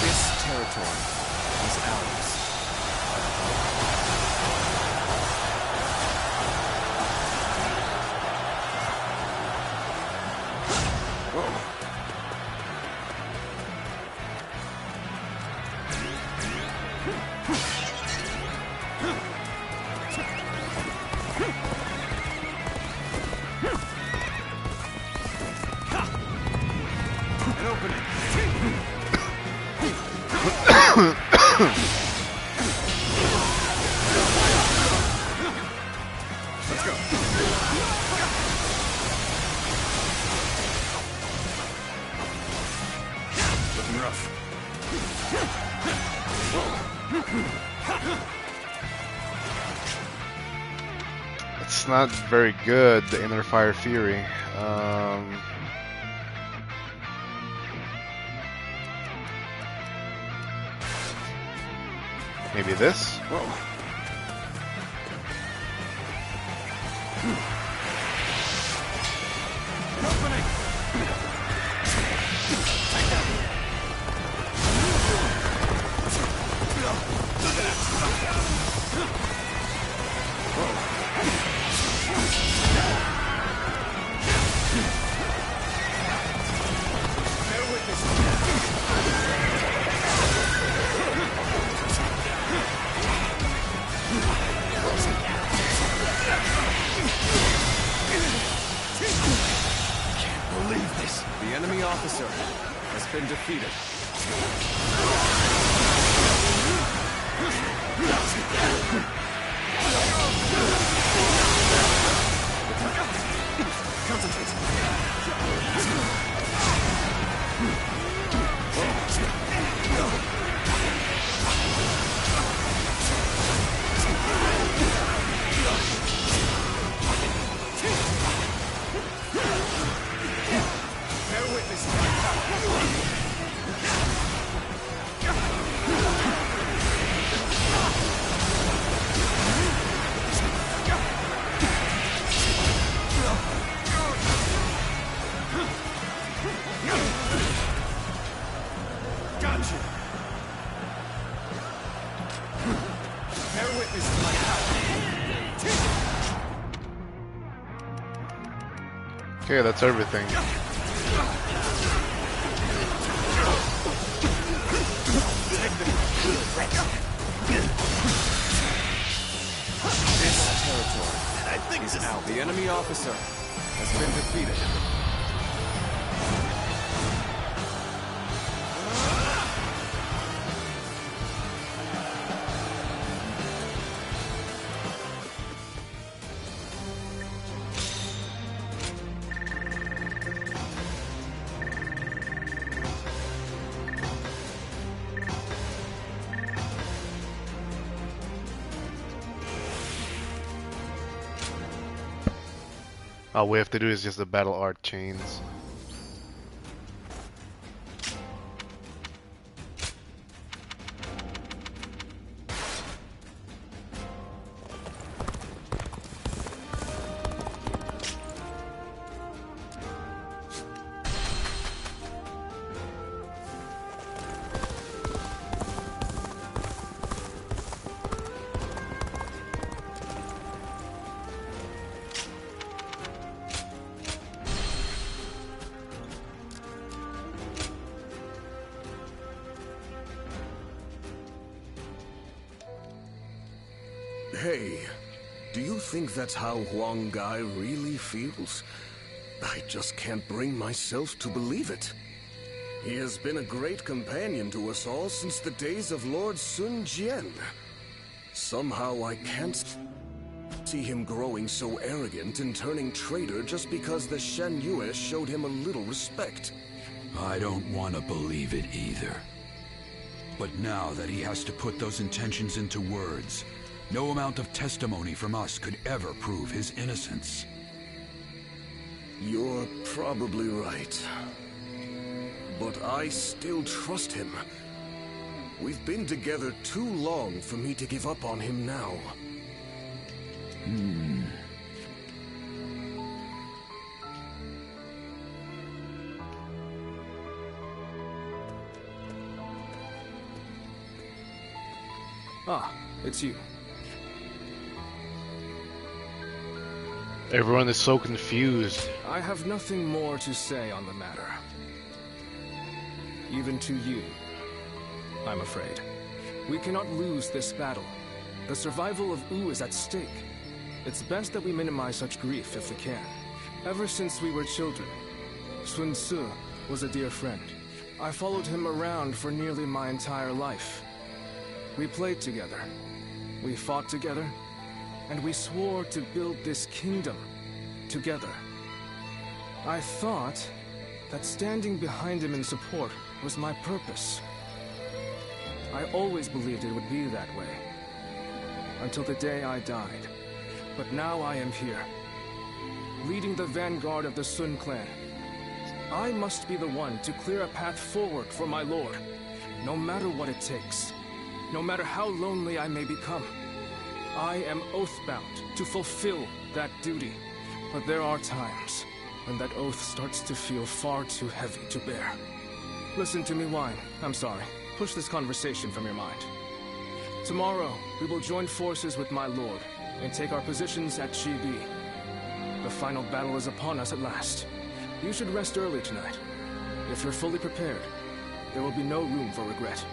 This territory is ours. An opening. Let's go. Looking rough. It's not very good, the Inner Fire Fury. Maybe this? The enemy officer has been defeated. Okay, that's everything. This territory, I think, is out. The enemy officer has been defeated. All we have to do is just the battle art chains. Hey, do you think that's how Huang Gai really feels? I just can't bring myself to believe it. He has been a great companion to us all since the days of Lord Sun Jian. Somehow I can't see him growing so arrogant and turning traitor just because the Shen Yue showed him a little respect. I don't want to believe it either. But now that he has to put those intentions into words, no amount of testimony from us could ever prove his innocence. You're probably right. But I still trust him. We've been together too long for me to give up on him now. Ah, it's you. Everyone is so confused. I have nothing more to say on the matter. Even to you, I'm afraid. We cannot lose this battle. The survival of Wu is at stake. It's best that we minimize such grief if we can. Ever since we were children, Sun Tzu was a dear friend. I followed him around for nearly my entire life. We played together. We fought together. And we swore to build this kingdom together. I thought that standing behind him in support was my purpose. I always believed it would be that way, until the day I died. But now I am here, leading the vanguard of the Sun clan. I must be the one to clear a path forward for my lord, no matter what it takes, no matter how lonely I may become. I am oath-bound to fulfill that duty. But there are times when that oath starts to feel far too heavy to bear. Listen to me whine. I'm sorry. Push this conversation from your mind. Tomorrow, we will join forces with my lord and take our positions at Chibi. The final battle is upon us at last. You should rest early tonight. If you're fully prepared, there will be no room for regret.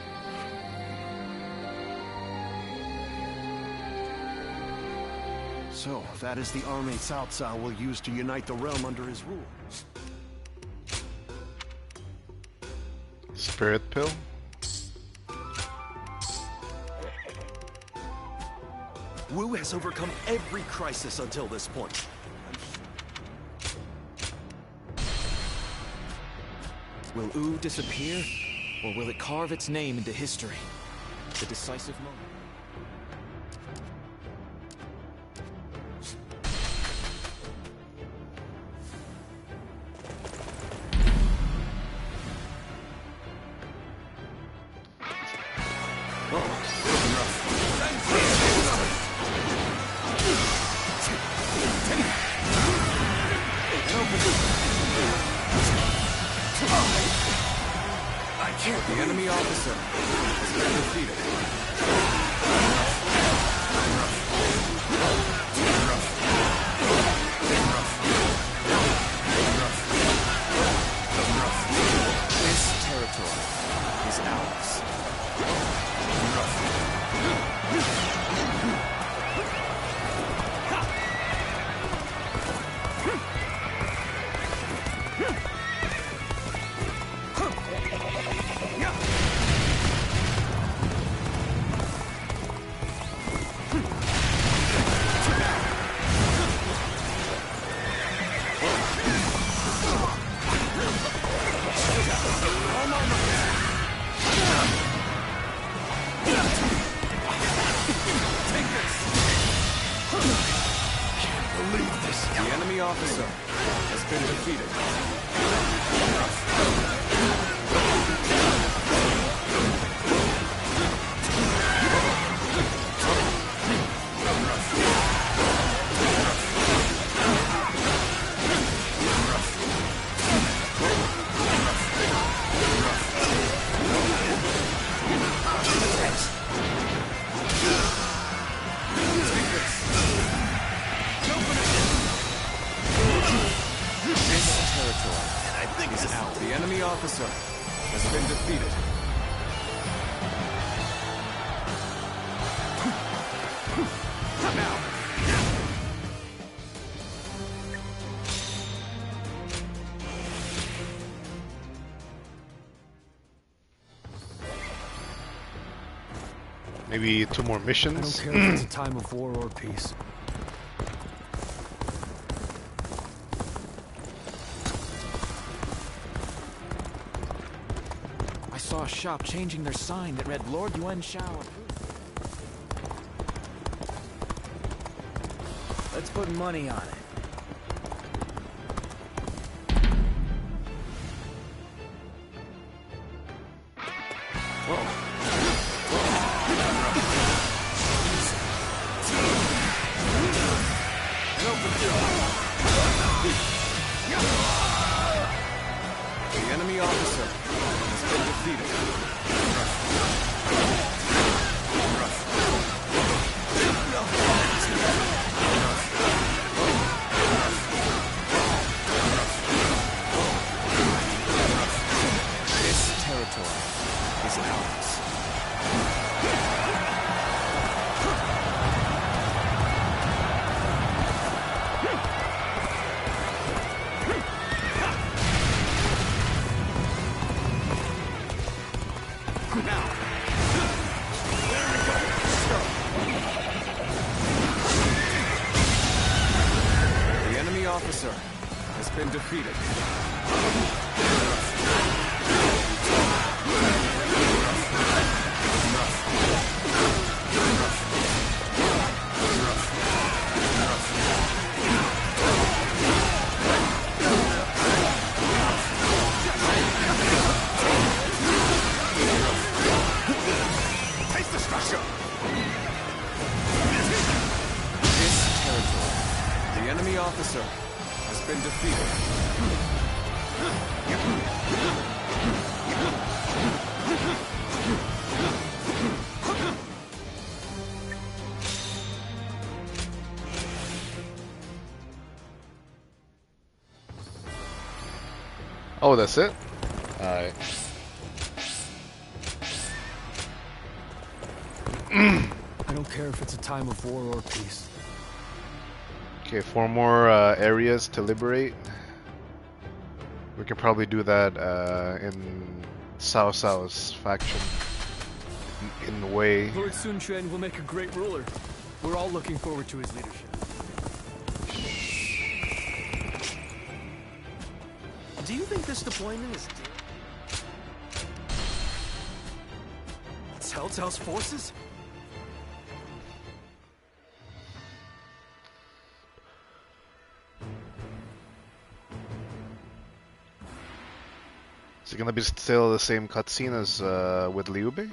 So, that is the army Cao Cao will use to unite the realm under his rule. Spirit pill? Wu has overcome every crisis until this point. Will Wu disappear, or will it carve its name into history? The decisive moment. The enemy officer has been defeated. The enemy officer has been defeated. The enemy officer has been defeated. Now. Maybe 2 more missions. I don't care if it's a time of war or peace. I saw a shop changing their sign that read Lord Yuan Shao. Let's put money on it. The enemy officer has been defeated. This territory is ours. The enemy officer has been defeated. Taste the structure! This territory, the enemy officer has been defeated. Oh, that's it? Alright. I don't care if it's a time of war or peace. Okay, 4 more areas to liberate. We can probably do that in Cao Cao's faction. In Wei. Lord Sun Quan will make a great ruler. We're all looking forward to his leadership. Do you think this deployment is... Cao Cao's forces? Is it gonna be still the same cutscene as with Liu Bei?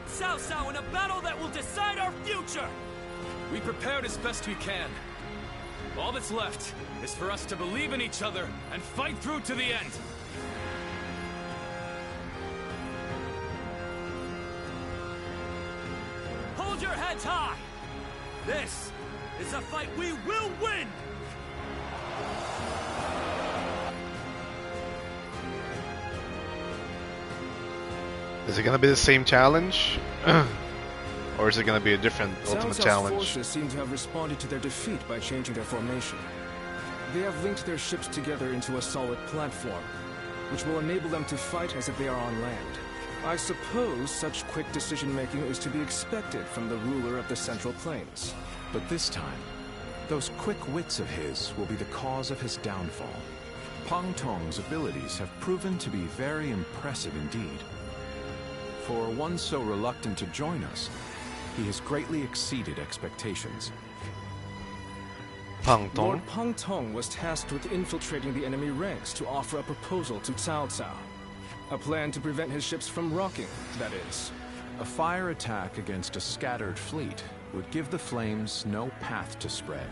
represent Cao Cao in a battle that will decide our future! We prepared as best we can. All that's left is for us to believe in each other and fight through to the end. Hold your heads high! This is a fight we will win! Is it gonna be the same challenge? Or is it gonna be a different ultimate Cao Cao's challenge? forces seem to have responded to their defeat by changing their formation. They have linked their ships together into a solid platform, which will enable them to fight as if they are on land. I suppose such quick decision-making is to be expected from the ruler of the Central Plains. But this time, those quick wits of his will be the cause of his downfall. Pang Tong's abilities have proven to be very impressive indeed. For one so reluctant to join us, he has greatly exceeded expectations. Pang Tong? Lord Pang Tong was tasked with infiltrating the enemy ranks to offer a proposal to Cao Cao. A plan to prevent his ships from rocking, that is. A fire attack against a scattered fleet would give the flames no path to spread,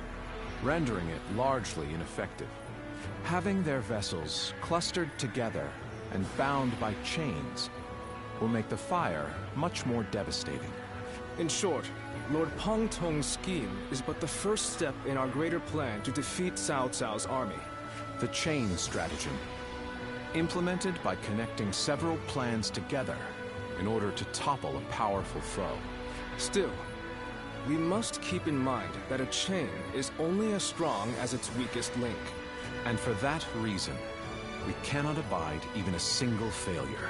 rendering it largely ineffective. Having their vessels clustered together and bound by chains will make the fire much more devastating. In short, Lord Pang Tong's scheme is but the first step in our greater plan to defeat Cao Cao's army. The chain stratagem, implemented by connecting several plans together in order to topple a powerful foe. Still, we must keep in mind that a chain is only as strong as its weakest link. And for that reason, we cannot abide even a single failure.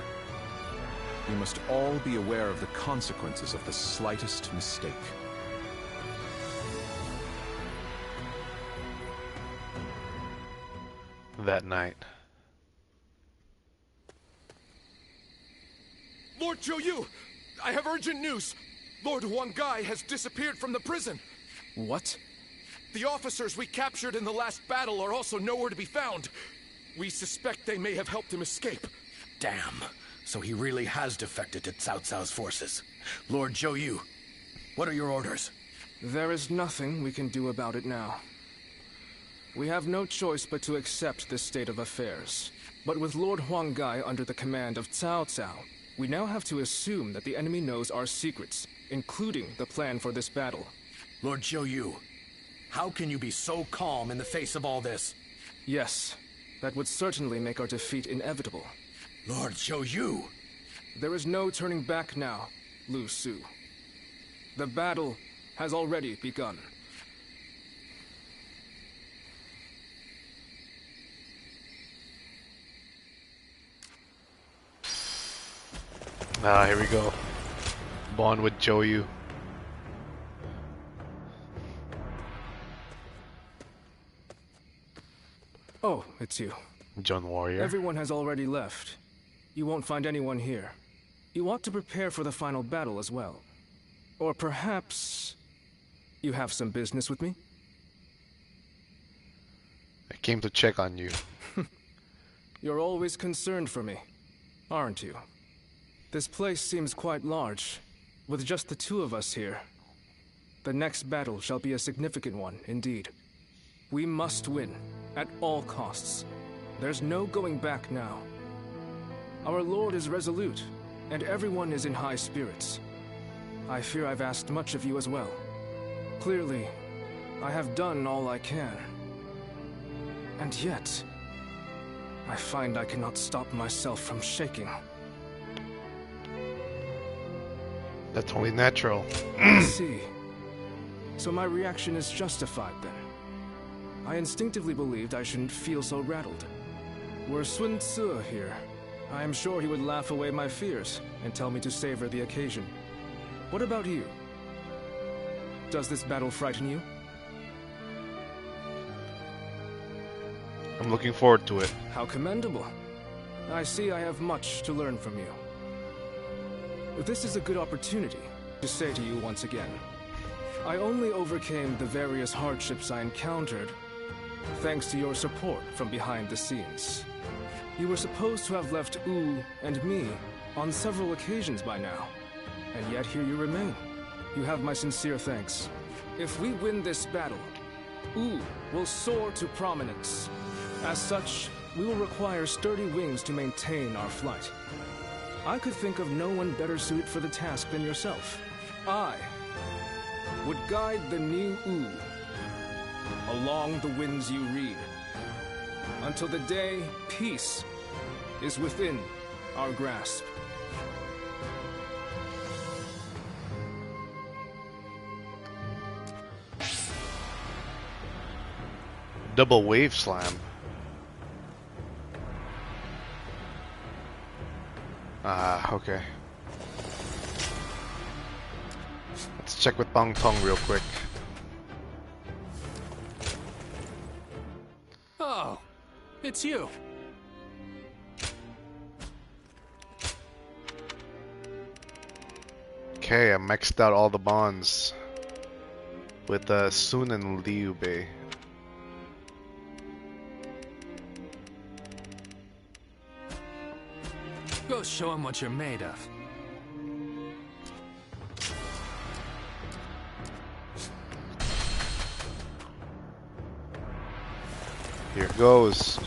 We must all be aware of the consequences of the slightest mistake. That night. Lord Zhou, I have urgent news. Lord Huang Gai has disappeared from the prison. What? The officers we captured in the last battle are also nowhere to be found. We suspect they may have helped him escape. Damn. So he really has defected to Cao Cao's forces. Lord Zhou, what are your orders? There is nothing we can do about it now. We have no choice but to accept this state of affairs. But with Lord Huang Gai under the command of Cao Cao, we now have to assume that the enemy knows our secrets, including the plan for this battle. Lord Zhou, how can you be so calm in the face of all this? Yes, that would certainly make our defeat inevitable. Lord Zhou! There is no turning back now, Lu Su. The battle has already begun. Ah, here we go. Bond with Zhou. Oh, it's you. John Warrior. Everyone has already left. You won't find anyone here. You ought to prepare for the final battle as well. Or perhaps you have some business with me? I came to check on you. You're always concerned for me, aren't you? This place seems quite large. With just the two of us here, the next battle shall be a significant one indeed. We must win, at all costs. There's no going back now. Our lord is resolute, and everyone is in high spirits. I fear I've asked much of you as well. Clearly, I have done all I can. And yet, I find I cannot stop myself from shaking. That's only natural. I see. So my reaction is justified then. I instinctively believed I shouldn't feel so rattled. Were Sun Tzu here, I am sure he would laugh away my fears and tell me to savor the occasion. What about you? Does this battle frighten you? I'm looking forward to it. How commendable. I see I have much to learn from you. This is a good opportunity to say to you once again. I only overcame the various hardships I encountered thanks to your support from behind the scenes. You were supposed to have left Wu and me on several occasions by now. and yet here you remain. You have my sincere thanks. If we win this battle, Wu will soar to prominence. As such, we will require sturdy wings to maintain our flight. I could think of no one better suited for the task than yourself. I would guide the new Wu along the winds you read, until the day peace is within our grasp. Double wave slam. Ah, okay. Let's check with Pang Tong real quick. Oh, it's you. Okay, I maxed out all the bonds with Sun and Liu Bei. Go show him what you're made of. Here goes.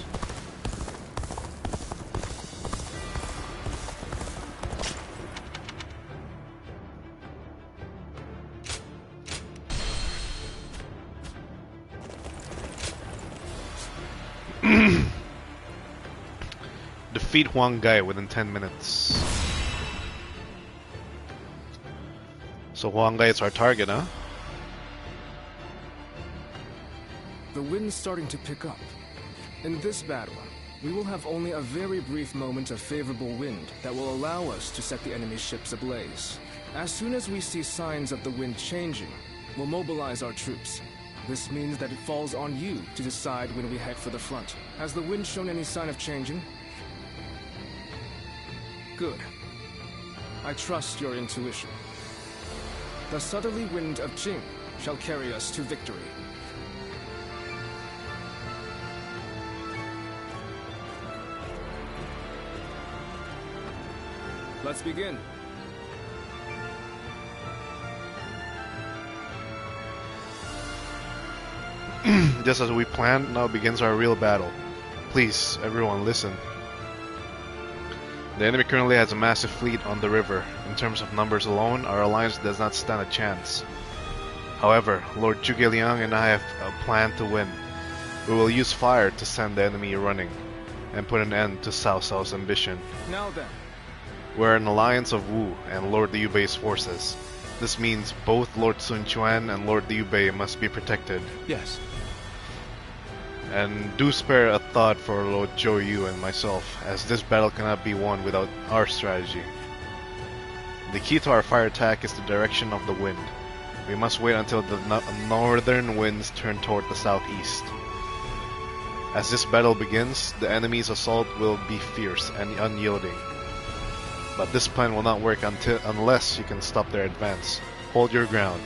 Defeat Huang Gai within 10 minutes. So Huang Gai is our target, huh? The wind's starting to pick up. In this battle, we will have only a very brief moment of favorable wind that will allow us to set the enemy ships ablaze. As soon as we see signs of the wind changing, we'll mobilize our troops. This means that it falls on you to decide when we head for the front. Has the wind shown any sign of changing? Good. I trust your intuition. The southerly wind of Jing shall carry us to victory. Let's begin. Just as we planned, now begins our real battle. Please, everyone, listen. The enemy currently has a massive fleet on the river. In terms of numbers alone, our alliance does not stand a chance. However, Lord Zhuge Liang and I have a plan to win. We will use fire to send the enemy running, and put an end to Cao Cao's ambition. Now then. We're an alliance of Wu and Lord Liu Bei's forces. This means both Lord Sun Quan and Lord Liu Bei must be protected. Yes. And do spare a thought for Lord Zhou Yu and myself, as this battle cannot be won without our strategy. The key to our fire attack is the direction of the wind. We must wait until the northern winds turn toward the southeast. As this battle begins, the enemy's assault will be fierce and unyielding. But this plan will not work unless you can stop their advance. Hold your ground.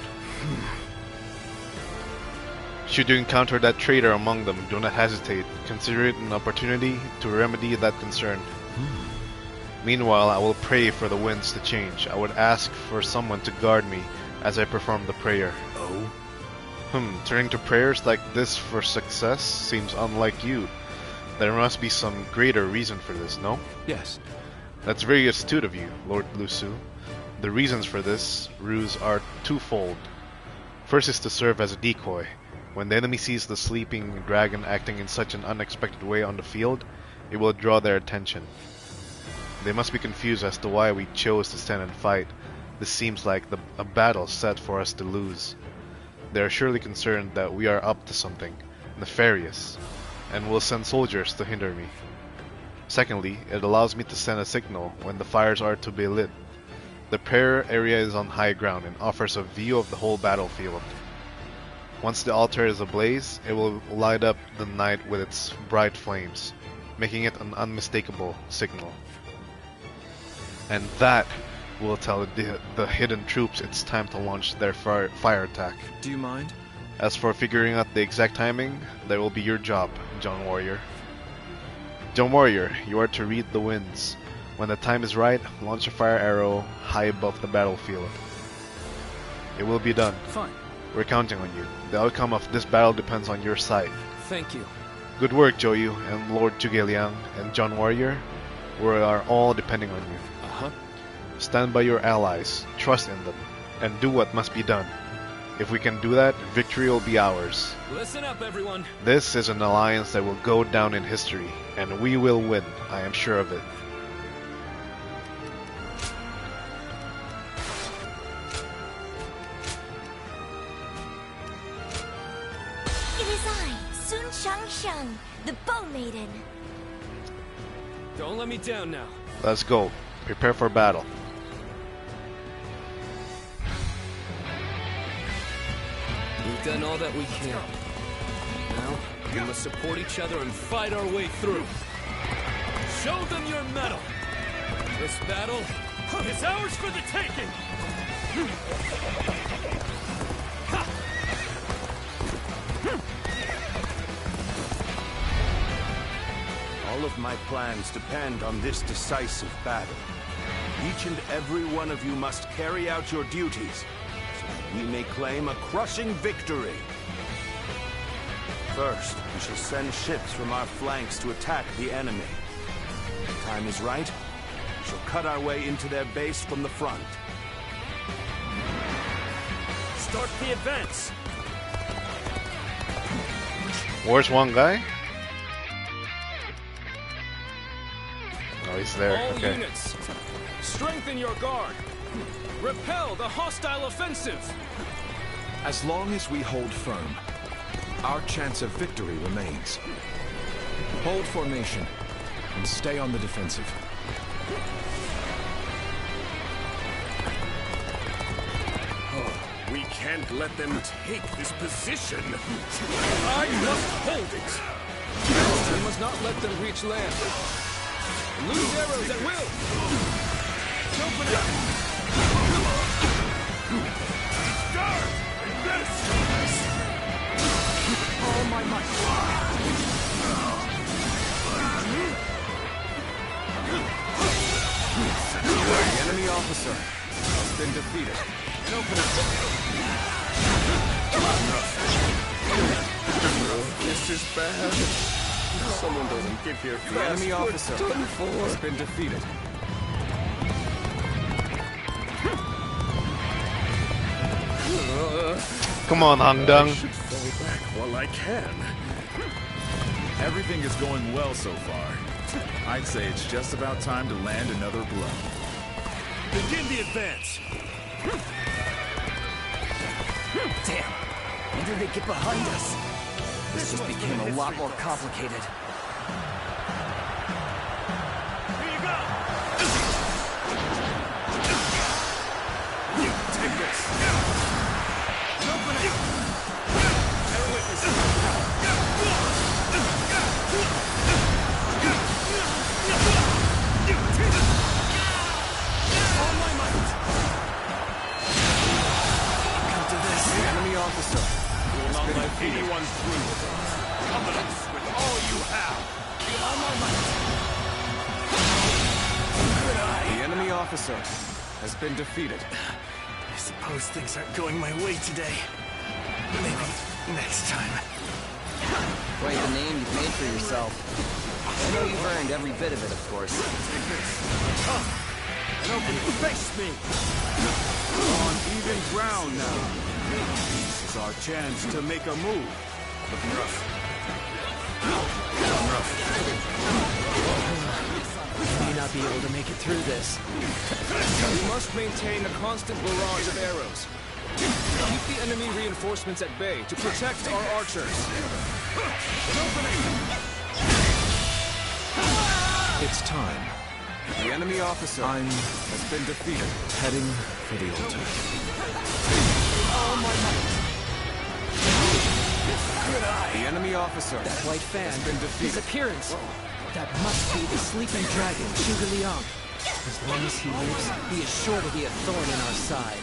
Should you encounter that traitor among them, do not hesitate. Consider it an opportunity to remedy that concern. Meanwhile, I will pray for the winds to change. I would ask for someone to guard me as I perform the prayer. Oh? Turning to prayers like this for success seems unlike you. There must be some greater reason for this, no? Yes. That's very astute of you, Lord Lu Su. The reasons for this ruse are twofold. First is to serve as a decoy. When the enemy sees the sleeping dragon acting in such an unexpected way on the field, it will draw their attention. They must be confused as to why we chose to stand and fight. This seems like a battle set for us to lose. They are surely concerned that we are up to something nefarious, and will send soldiers to hinder me. Secondly, it allows me to send a signal when the fires are to be lit. The prayer area is on high ground and offers a view of the whole battlefield. Once the altar is ablaze, it will light up the night with its bright flames, making it an unmistakable signal. And that will tell the hidden troops it's time to launch their fire attack. Do you mind? As for figuring out the exact timing, that will be your job, John Warrior. John Warrior, you are to read the winds. When the time is right, launch a fire arrow high above the battlefield. It will be done. Fine. We're counting on you. The outcome of this battle depends on your side. Thank you. Good work, Joyu and Lord Zhuge and John Warrior. We are all depending on you. Uh-huh. Stand by your allies, trust in them, and do what must be done. If we can do that, victory will be ours. Listen up, everyone. This is an alliance that will go down in history, and we will win. I am sure of it. It is I, Sun Shangsheng, the Bow Maiden. Don't let me down now. Let's go. Prepare for battle. We've done all that we can. Now, we must support each other and fight our way through. Show them your mettle. This battle is ours for the taking. All of my plans depend on this decisive battle. Each and every one of you must carry out your duties, so that we may claim a crushing victory. First, we shall send ships from our flanks to attack the enemy. When the time is right, we shall cut our way into their base from the front. Start the advance! Where's one guy? Oh, he's there. All Okay. units, strengthen your guard. Repel the hostile offensive. As long as we hold firm, our chance of victory remains. Hold formation and stay on the defensive. We can't let them take this position. I must hold it. We must not let them reach land. Loose arrows at will. Open it up. Guard! This! All my might. The enemy officer has been defeated. Open it. This is bad. Someone doesn't get here fast. The enemy officer has been defeated. Come on, Hangdang. I should fall back while I can. Everything is going well so far. I'd say it's just about time to land another blow. Begin the advance. Damn. When did they get behind us? This just became a lot more complicated. Here you go. Take this. Open it. Bear witness. All my might. Come to this. The enemy officer Will not let anyone through. Covenants with all you have. All my might. The enemy officer has been defeated. I suppose things aren't going my way today. Maybe next time. Quite the name you've made for yourself. I know you've earned every bit of it, of course. Face me. On even ground now. This is our chance to make a move. Looking rough. May not be able to make it through this. We must maintain a constant barrage of arrows. Keep the enemy reinforcements at bay to protect our archers. It's time. The enemy officer has been defeated. Heading for the altar. The enemy officer That white fan, has been his defeated. appearance. That must be the sleeping dragon, Zhuge Liang. As long as he lives, he is sure to be a thorn in our side.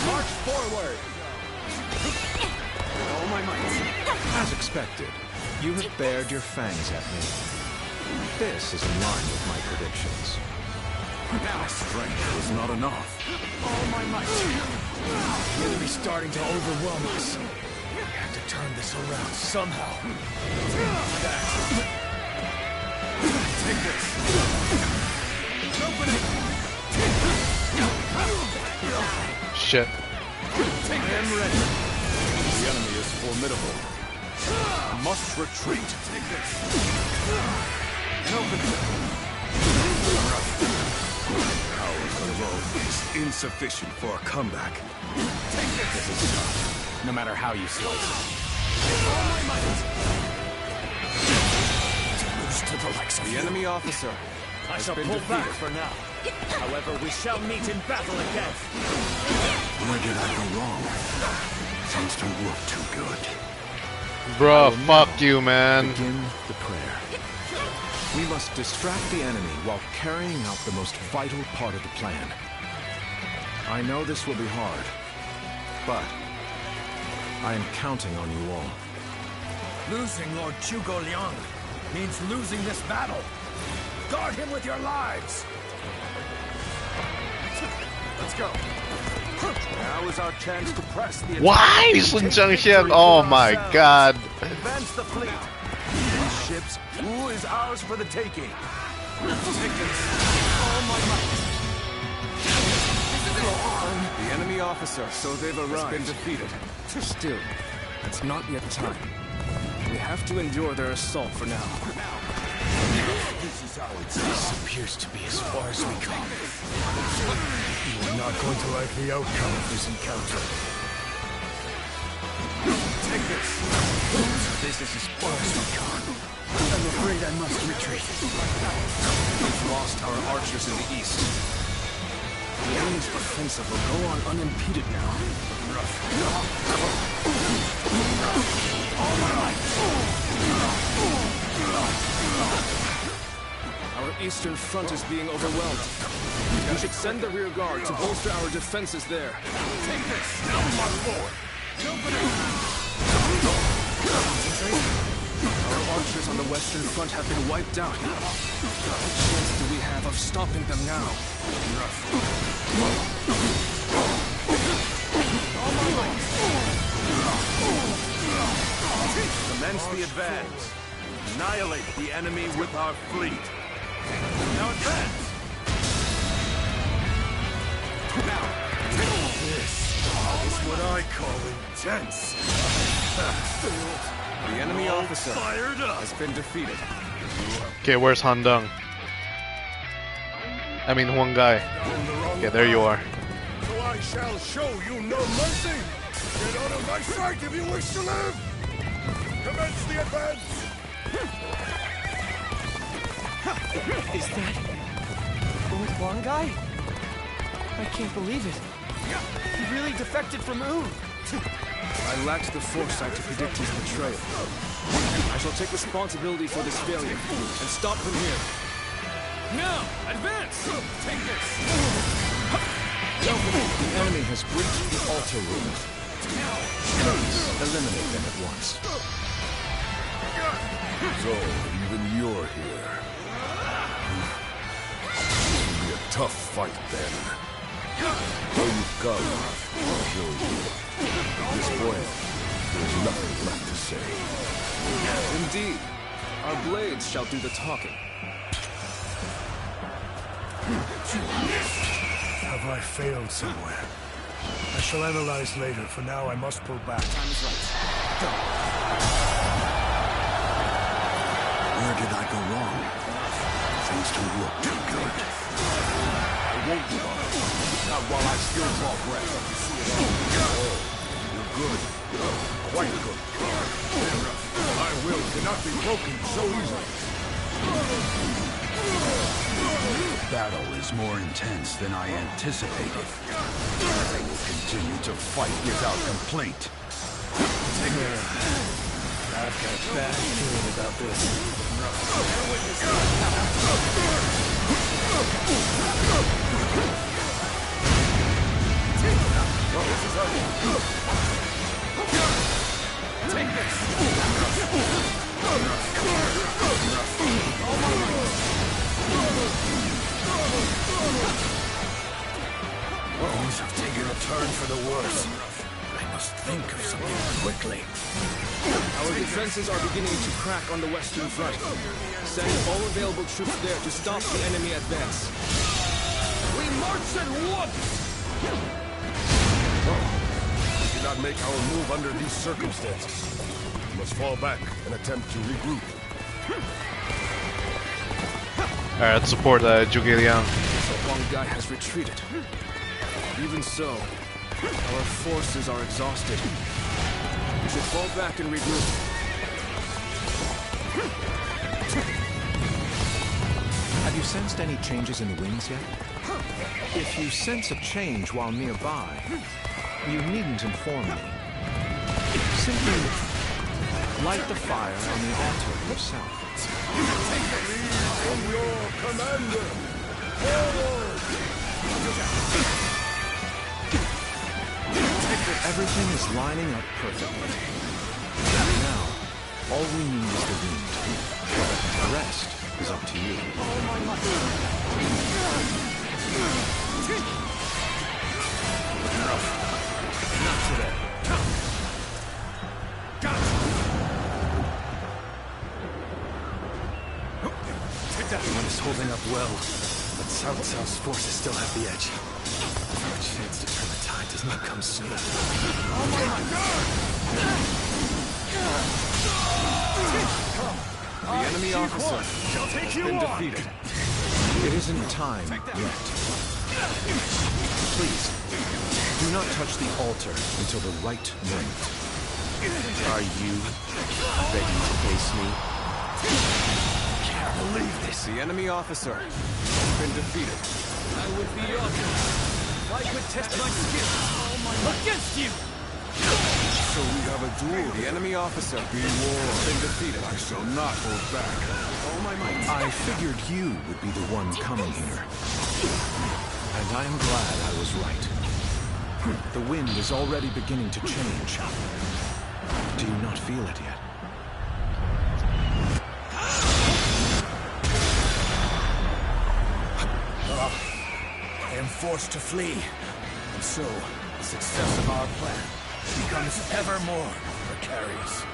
March forward! With all my might. As expected, you have bared your fangs at me. This is in line with my predictions. Now strength is not enough. All my might. The enemy's starting to overwhelm us. We have to turn this around somehow. Take this. Open it. Shit. Take him ready. The enemy is formidable. Must retreat. Take this. Open it. Power alone is insufficient for a comeback. Take this. This is tough, no matter how you slice it. All my might. To lose to the likes of the enemy officer. I shall pull back for now. However, we shall meet in battle again. Where did I go wrong? Things don't look too good. Bruh, fuck you, man. Begin the prayer. We must distract the enemy while carrying out the most vital part of the plan. I know this will be hard, but I am counting on you all. Losing Lord Zhuge Liang means losing this battle. Guard him with your lives. Let's go. Now is our chance to press the attack. Why, Sun Changxian? Oh my god. Advance the fleet. These ships, Wu is ours for the taking. Take this. All my might. The enemy officer, so they've arrived, has been defeated. Still, it's not yet time. We have to endure their assault for now. This appears to be as far as we come. You are not going to like the outcome of this encounter. Take this. This is as far as we come. I'm afraid I must retreat. We've lost our archers in the east. The enemy's offensive will go on unimpeded now. All my might. Our eastern front is being overwhelmed. We should send the rear guard to bolster our defenses there. Take this. Now we march forward. Our archers on the western front have been wiped out. What chance do we have of stopping them now? Commence the advance. Annihilate the enemy with our fleet. Now advance! Now, this is what I call intense. The enemy officer has been defeated. Okay, where's Han Deng? I mean, Huang Gai. Yeah, there you are. So I shall show you no mercy. Get out of my sight if you wish to live. Commence the advance. Is that Lord Huang Gai? I can't believe it. He really defected from Wu. I lacked the foresight to predict his betrayal. I shall take responsibility for this failure and stop them here. Now, advance! Take this! The enemy has breached the altar room. Please eliminate them at once. So, even you're here. It'll be a tough fight then. So you've come, I'll show you. At this point, there's nothing left to say. Indeed, our blades shall do the talking. Have I failed somewhere? I shall analyze later. For now, I must pull back. Time is right. Go. Where did I go wrong? Things don't look too good. I won't give up. Not while I still draw breath. You see it all. You're good. Quite good. My will cannot be broken so easily. The battle is more intense than I anticipated. I will continue to fight without complaint. I've got a bad feeling about this. Take this! Things have taken a turn for the worse. I must think of something quickly. Our defenses are beginning to crack on the western front. Send all available troops there to stop the enemy advance. We march at once! We cannot make our move under these circumstances. We must fall back and attempt to regroup. Alright, let's support Zhuge Liang. So Huang Gai has retreated. Even so, our forces are exhausted. We should fall back and regroup. Have you sensed any changes in the winds yet? If you sense a change while nearby, you needn't inform me. Simply light the fire on the altar yourself. From your commander! Forward! Everything is lining up perfectly. Now, all we need is the wind. The rest is up to you. Not today. Everyone is holding up well, but Cao Cao's forces still have the edge. Our chance to turn the tide does not come soon. Oh my God! The enemy officer has been defeated. It isn't time yet. Please, do not touch the altar until the right moment. Are you ready to face me? Can't believe this. The enemy officer has been defeated. I would be honored if I could test my skill against you! So we have a duel. The enemy officer Be warned. has been defeated. I shall not hold back. All my might. I figured you would be the one coming here. And I am glad I was right. The wind is already beginning to change. Do you not feel it yet? I am forced to flee. And so, the success of our plan becomes ever more precarious.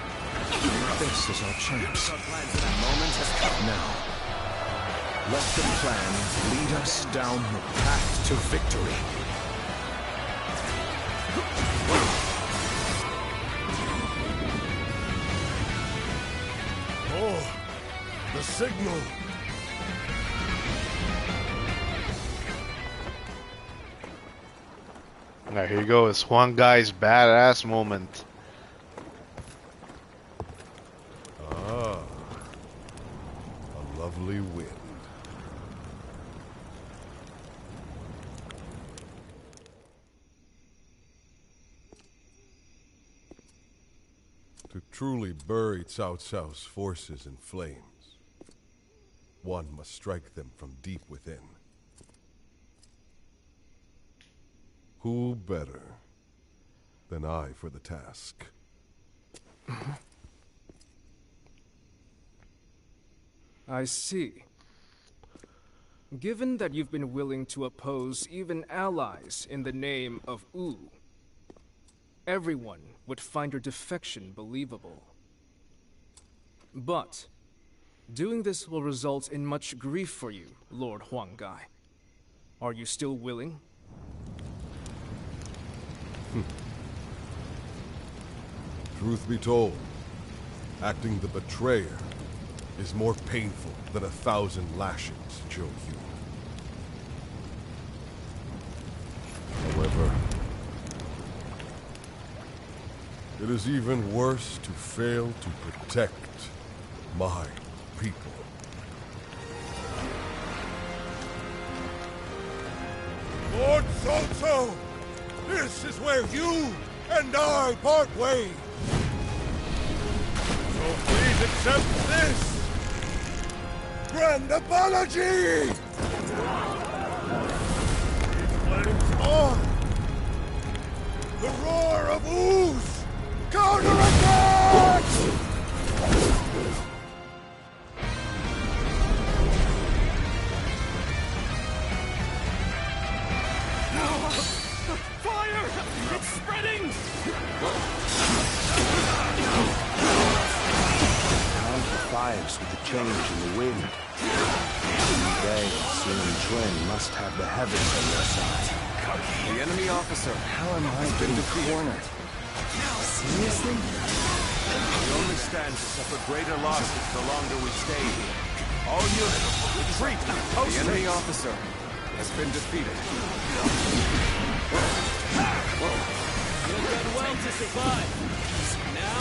This is our chance. Our plan for that moment has come. Now, let the plan lead us down the path to victory. Oh, the signal. Now here you go, it's Huang Gai's badass moment. Ah, a lovely wind. To truly bury Cao Cao's forces in flames, one must strike them from deep within. Who better than I for the task? I see. Given that you've been willing to oppose even allies in the name of Wu, everyone would find your defection believable. But doing this will result in much grief for you, Lord Huang Gai. Are you still willing? Truth be told, acting the betrayer is more painful than 1,000 lashings, Zhou Yu. However, it is even worse to fail to protect my people. Lord Cao Cao! This is where you and I part ways! So please accept this! Grand apology! Flames on! The roar of ooze! Counterattack! spreading! Count the fires with the change in the wind. Today, Sun Quan must have the heavens on their side. The enemy officer. How am I getting cornered? Seriously? We only stand to suffer greater losses the longer we stay here. All units, retreat! The enemy officer has been defeated. You've done well to survive. Now,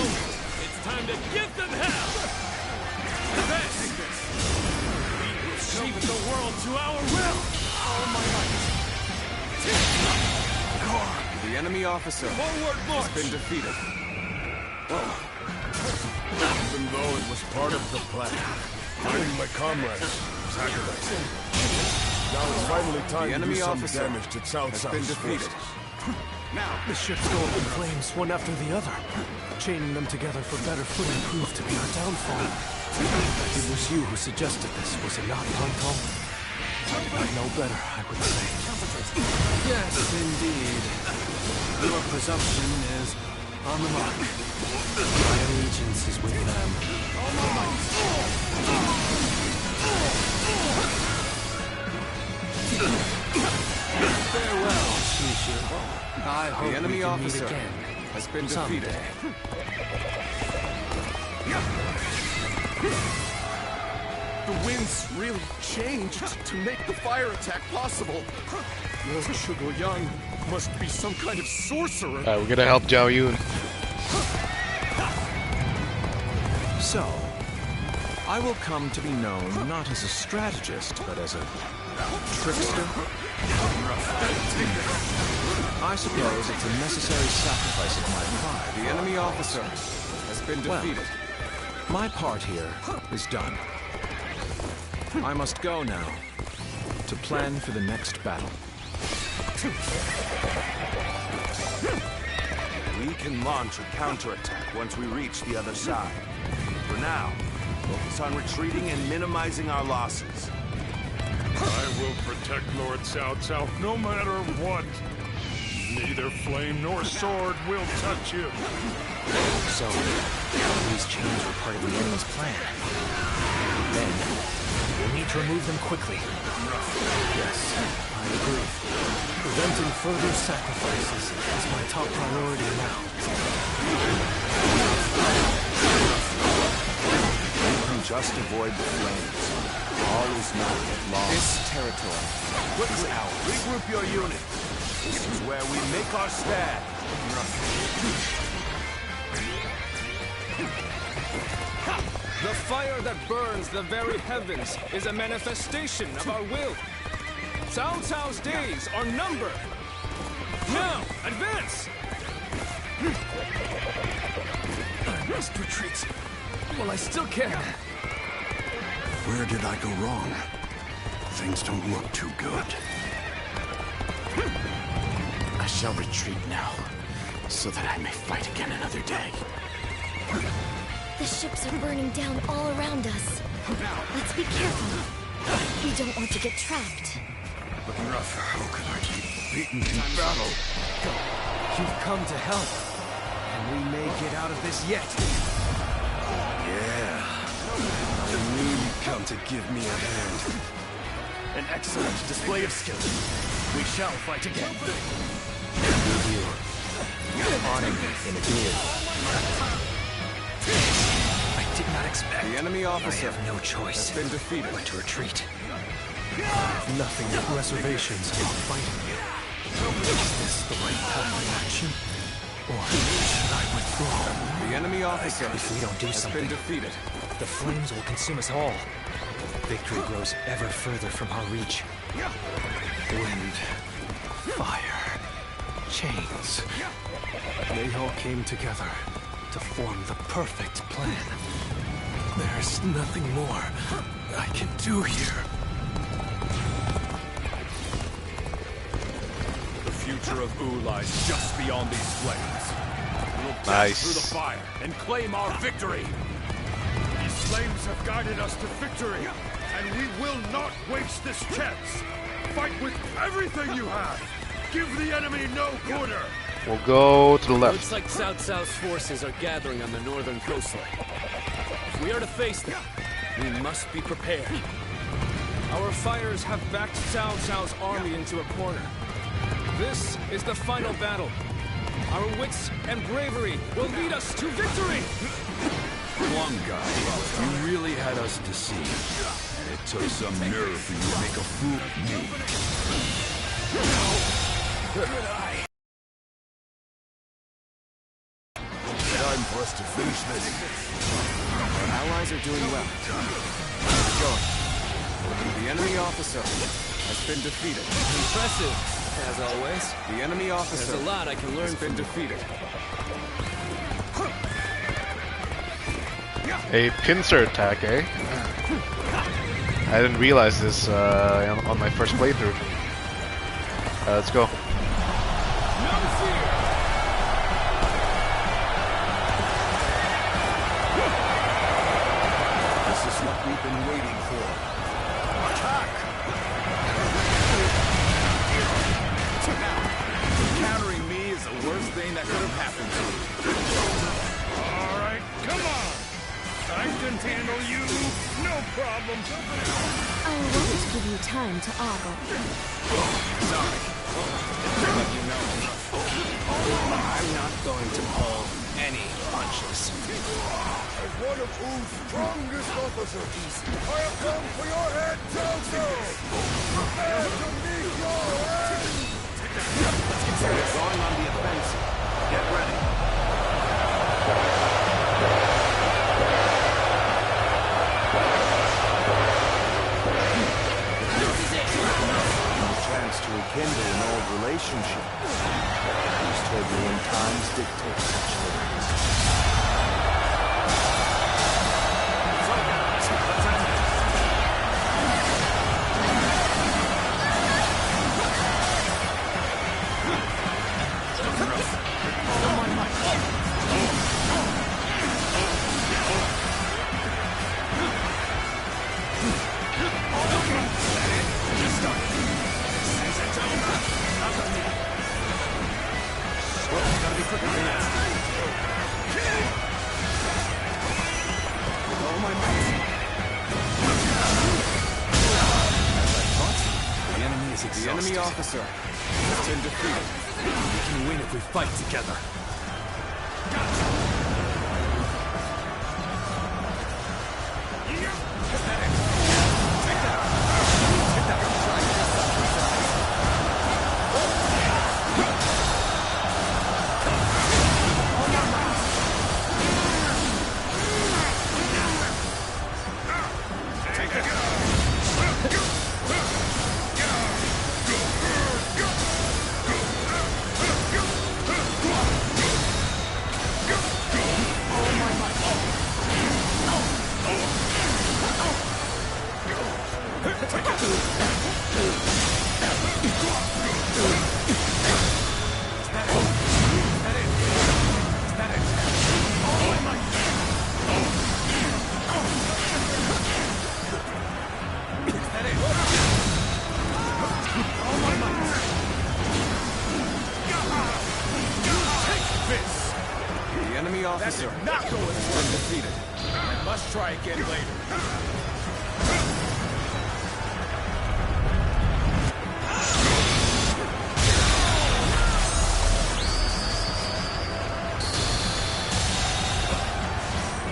it's time to give them hell! Advance! We will shape the world to our will! All my might! The enemy officer has been defeated. Even though it was part of the plan, finding my comrades was aggravating. Now it's finally time to do some damage to Cao Cao's forces. Now, the ships go up in flames, one after the other. Chaining them together for better footing proved to be our downfall. It was you who suggested this, was it not, Pang Tong? I did not know better, I would say. Yes, indeed. Your presumption is on the mark. My allegiance is with them. Farewell, Shishu. I hope the enemy officer again has been defeated. The winds really changed to make the fire attack possible. Lord Shugoyang must be some kind of sorcerer. Alright, we're gonna help Zhao Yun. So, I will come to be known not as a strategist, but as a trickster. I suppose it's a necessary sacrifice of my pride. The enemy officer has been defeated. Well, my part here is done. I must go now to plan for the next battle. We can launch a counterattack once we reach the other side. For now, focus on retreating and minimizing our losses. I will protect Lord Cao Cao no matter what. Neither flame nor sword will touch you. So, these chains were part of the enemy's plan. Then, we'll need to remove them quickly. Yes, I agree. Preventing further sacrifices is my top priority now. You can just avoid the flames. All is not yet lost. This territory Quickly, regroup your unit. This is where we make our stand. The fire that burns the very heavens is a manifestation of our will. Cao Cao's days are numbered. Now, advance! I must retreat while I still can. Where did I go wrong? Things don't look too good. I shall retreat now, so that I may fight again another day. The ships are burning down all around us. Let's be careful. We don't want to get trapped. Looking rough. How could I keep beaten in battle? You've come to help, and we may get out of this yet. Yeah. I knew you'd come to give me a hand. An excellent display of skill. We shall fight again. With you. Honor me in a duel. I did not expect. The enemy officer I have no choice has been defeated. but to retreat. I have nothing but reservations about fighting you. Is this the right path of action? Or should I withdraw? The enemy officer If we don't do has something, been defeated. the flames will consume us all. Victory grows ever further from our reach. Wind, fire, chains. They all came together to form the perfect plan. There's nothing more I can do here. The future of Wu lies just beyond these flames. We'll Nice. dash through the fire and claim our victory. These flames have guided us to victory, and we will not waste this chance. Fight with everything you have. Give the enemy no quarter. We'll go to the left. Looks like Cao Cao's forces are gathering on the northern coastline. If we are to face them, we must be prepared. Our fires have backed Cao Cao's army into a corner. This is the final battle. Our wits and bravery will lead us to victory! One guy, you really had us deceived. And it took some nerve for you to make a fool of me. Time for us to finish this. Our allies are doing well. Keep going. The enemy officer has been defeated. Impressive, as always. The enemy officer There's a lot I can learn has been defeated. A pincer attack, eh? I didn't realize this on my first playthrough. Let's go. This is what we've been waiting for. Attack! Countering me is the worst thing that could have happened to you. All right, come on. I can handle you. No problem. I won't give you time to ogle. Sorry. But you know, I'm not going to pull any punches. As one of whose strongest officers, I have come for your head, Cao Cao! Prepare to meet your end! We're going on the offensive. Get ready. Chance to rekindle an old relationship. These turbulent times dictate such things. The enemy officer has been defeated. We can win if we fight together. Officer not going has been defeated. I must try again later.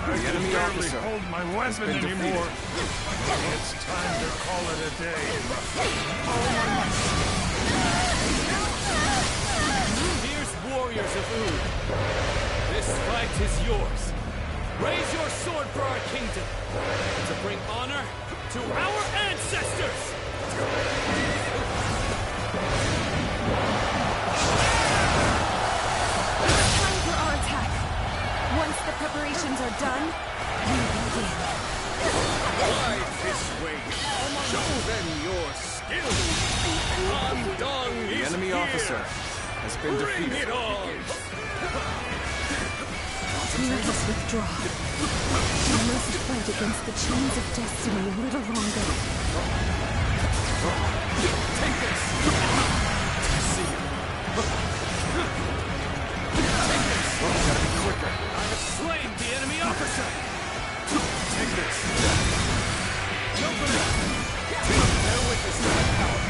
The enemy officer hold my weapon anymore. It's time to call it a day. Fierce warriors of Ood. This fight is yours. Raise your sword for our kingdom, to bring honor to our ancestors! Time for our attack. Once the preparations are done, we begin. Ride this way. Show them your skill. The enemy officer has been defeated. Bring it on! Let us withdraw. We must fight against the chains of destiny a little longer. Take this! See you. claim the enemy officer! Take this! No finish! Bear witness to my power!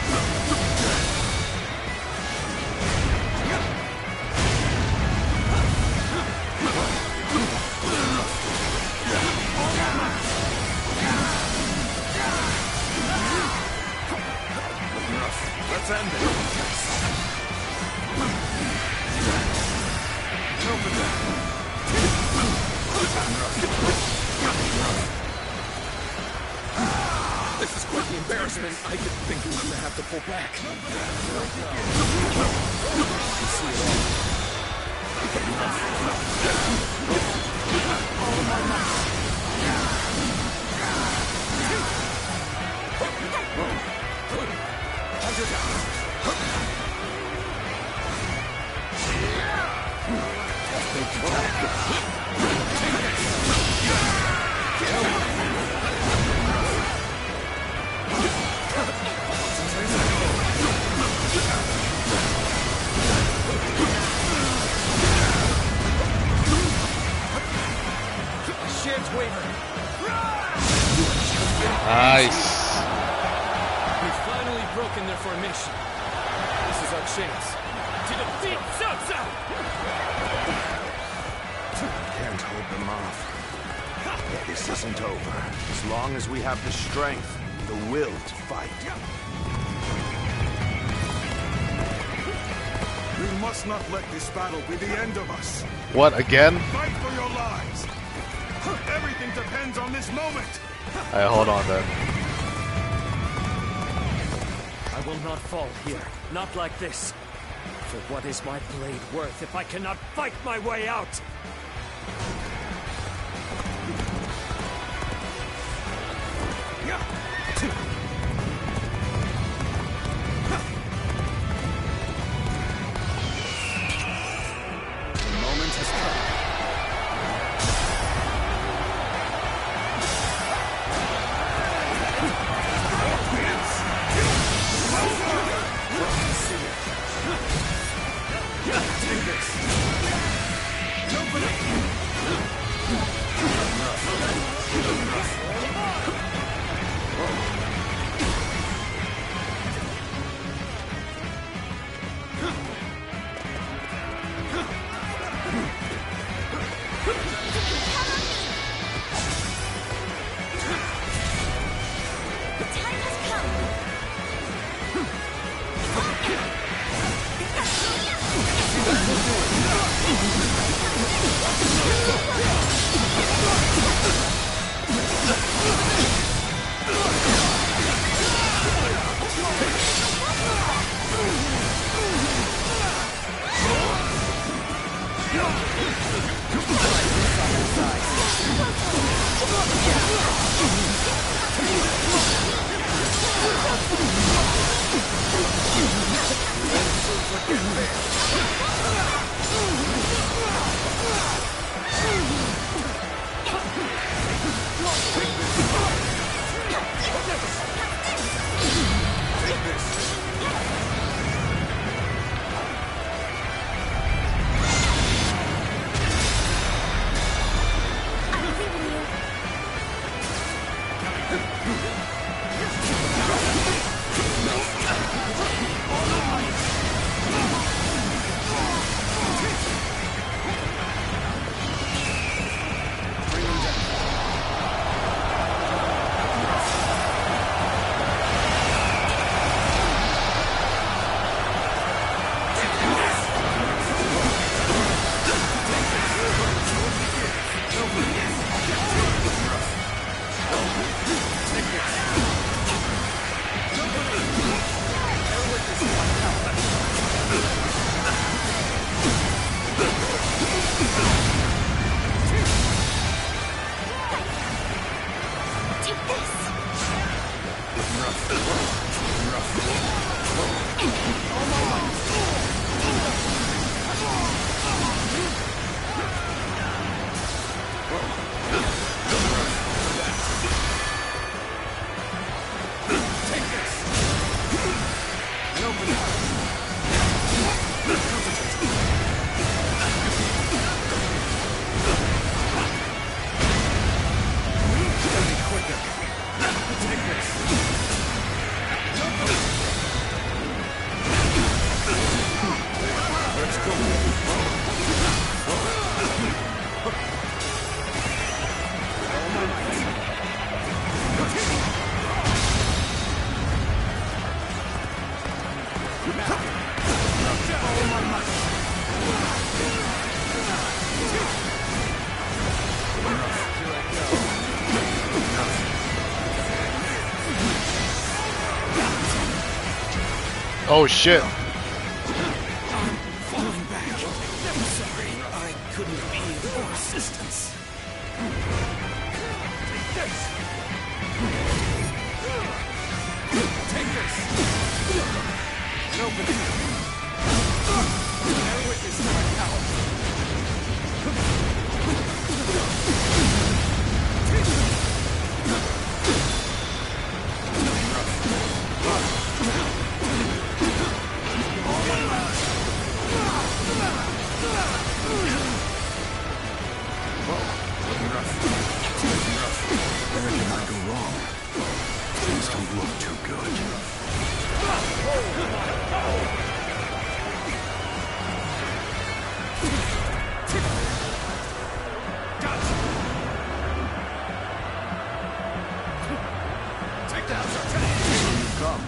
Let's end it. This is quite the embarrassment. I didn't think we were going to have to pull back. You see it Nice. We've finally broken their formation. This is our chance to defeat Cao Cao! Can't hold them off. But this isn't over. As long as we have the strength, the will to fight. We must not let this battle be the end of us. What, again? Fight for your lives. Everything depends on this moment. Alright, hold on then. I will not fall here. Not like this. For what is my blade worth if I cannot fight my way out? The moment has come. Oh shit! I'm falling back. I'm sorry, I couldn't be of more assistance. Take this! Take this! And open it. Bear witness to my power. Where did I go wrong? Things don't look too good. Take that! Here you come.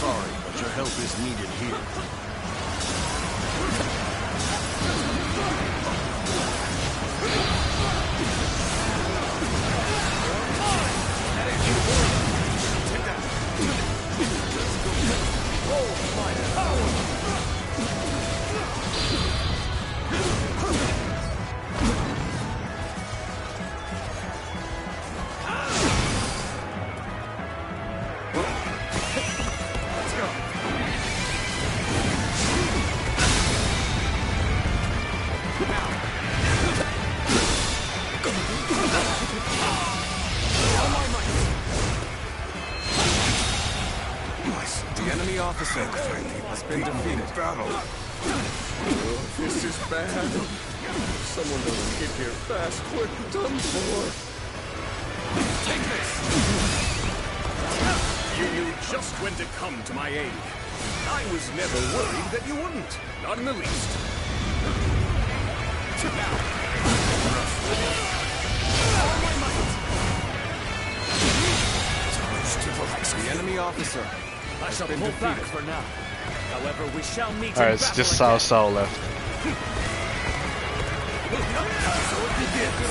Sorry, but your help is needed here. The enemy officer has been defeated. Battle. Oh, this is bad. Someone doesn't get here fast. We're done for. Take this! You knew just when to come to my aid. I was never worried that you wouldn't. Not in the least. Now. All my might. The enemy officer I shall pull back for now. However, we shall meet. Alright, it's just Cao Cao left. So it begins.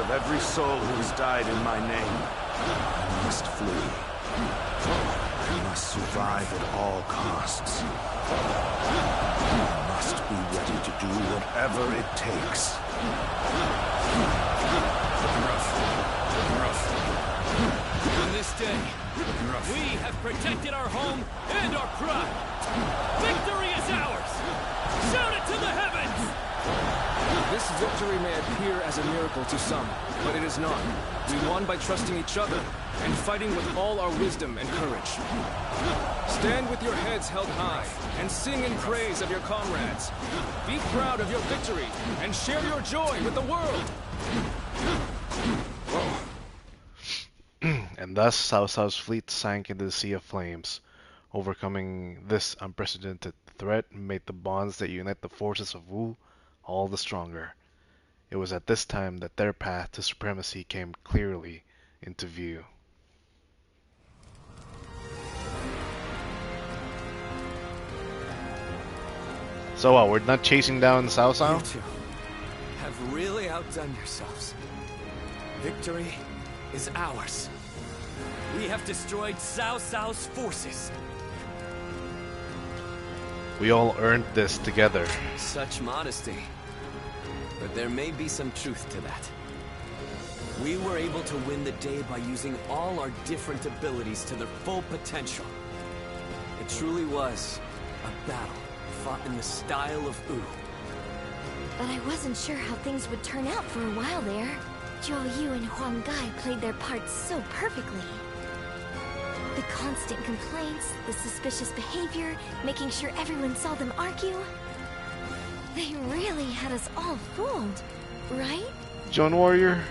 Every soul who has died in my name, I must flee. I must survive at all costs. I must be ready to do whatever it takes. On this day, we have protected our home and our pride. Victory is ours! Shout it to the heavens! This victory may appear as a miracle to some, but it is not. We won by trusting each other and fighting with all our wisdom and courage. Stand with your heads held high and sing in praise of your comrades. Be proud of your victory and share your joy with the world. And thus Cao Cao's fleet sank into the Sea of Flames. Overcoming this unprecedented threat made the bonds that unite the forces of Wu all the stronger. It was at this time that their path to supremacy came clearly into view. So what, we're not chasing down Cao Cao? You two have really outdone yourselves. Victory is ours. We have destroyed Cao Cao's forces. We all earned this together. Such modesty. But there may be some truth to that. We were able to win the day by using all our different abilities to their full potential. It truly was a battle fought in the style of Wu. But I wasn't sure how things would turn out for a while there. Zhou Yu and Huang Gai played their parts so perfectly. The constant complaints, the suspicious behavior, making sure everyone saw them argue. They really had us all fooled, right? Joan Warrior?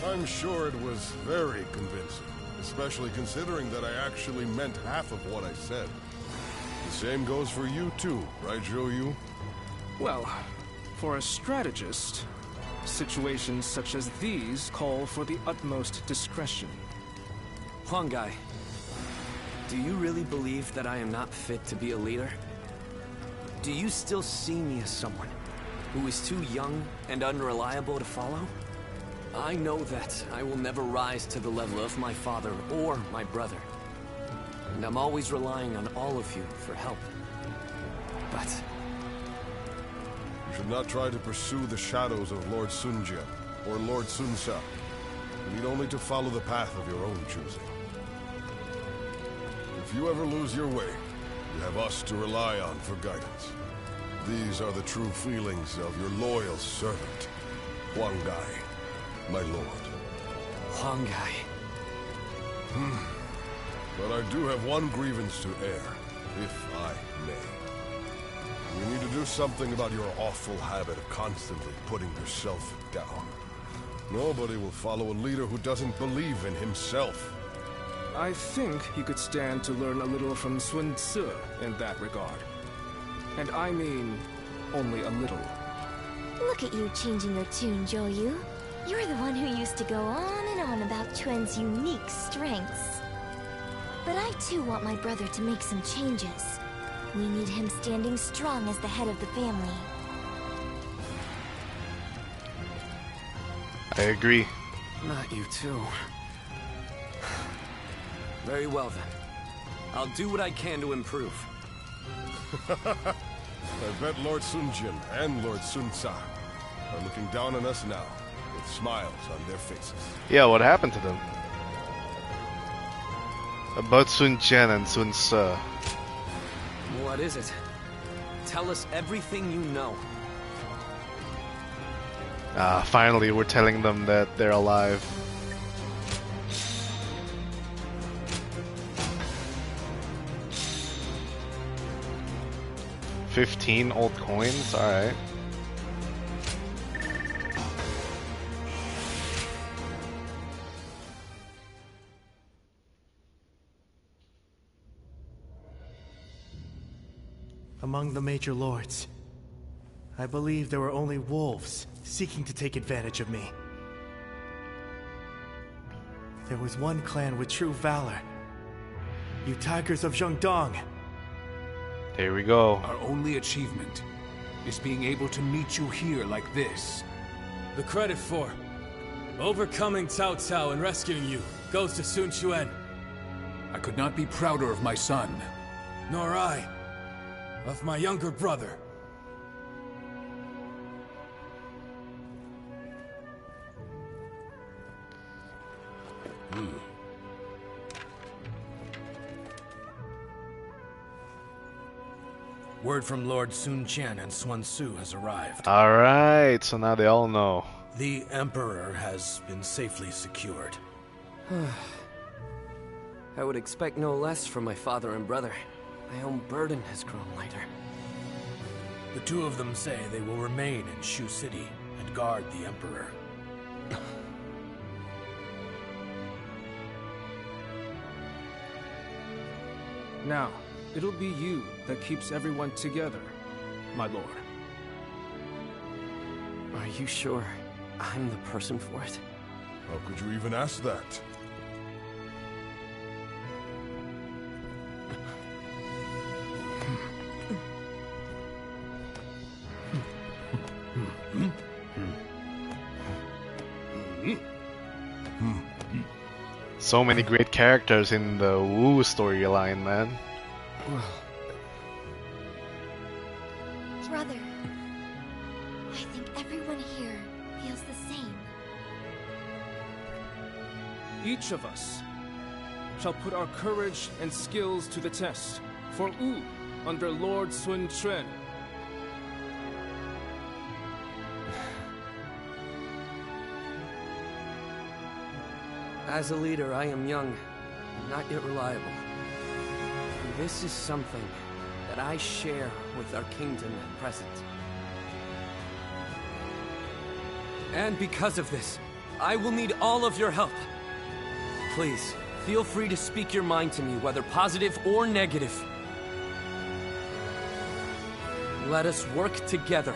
I'm sure it was very convincing, especially considering that I actually meant half of what I said. The same goes for you too, right, Zhou Yu? Well, for a strategist, situations such as these call for the utmost discretion. Huang Gai, do you really believe that I am not fit to be a leader? Do you still see me as someone who is too young and unreliable to follow? I know that I will never rise to the level of my father or my brother. And I'm always relying on all of you for help. But you should not try to pursue the shadows of Lord Sun Jian or Lord Sun Sa. You need only to follow the path of your own choosing. If you ever lose your way, you have us to rely on for guidance. These are the true feelings of your loyal servant, Huang Gai, my lord. Huang Gai. But I do have one grievance to air, if I may. You need to do something about your awful habit of constantly putting yourself down. Nobody will follow a leader who doesn't believe in himself. I think you could stand to learn a little from Sun Tzu in that regard. And I mean, only a little. Look at you changing your tune, Zhou Yu. You're the one who used to go on and on about Quen's unique strengths. But I too want my brother to make some changes. We need him standing strong as the head of the family. I agree. Not you too. Very well then. I'll do what I can to improve. I bet Lord Sun Jian and Lord Sun Sa are looking down on us now, with smiles on their faces. Yeah, what happened to them? About Sun Jian and Sun Se. What is it? Tell us everything you know. Finally we're telling them that they're alive. $15 old coins? Alright. Among the major lords, I believe there were only wolves seeking to take advantage of me. There was one clan with true valor. You tigers of Zhengdong. There we go. Our only achievement is being able to meet you here like this. The credit for overcoming Cao Cao and rescuing you goes to Sun Quan. I could not be prouder of my son. Nor I, of my younger brother. Word from Lord Sun Jian and Sun Tzu has arrived. Alright, so now they all know. The Emperor has been safely secured. I would expect no less from my father and brother. My own burden has grown lighter. The two of them say they will remain in Shu City and guard the Emperor. Now, it'll be you that keeps everyone together, my lord. Are you sure I'm the person for it? How could you even ask that? So many great characters in the Wu storyline, man. Brother, I think everyone here feels the same. Each of us shall put our courage and skills to the test for Wu under Lord Sun Quan. As a leader, I am young, not yet reliable. And this is something that I share with our kingdom at present. And because of this, I will need all of your help. Please, feel free to speak your mind to me, whether positive or negative. Let us work together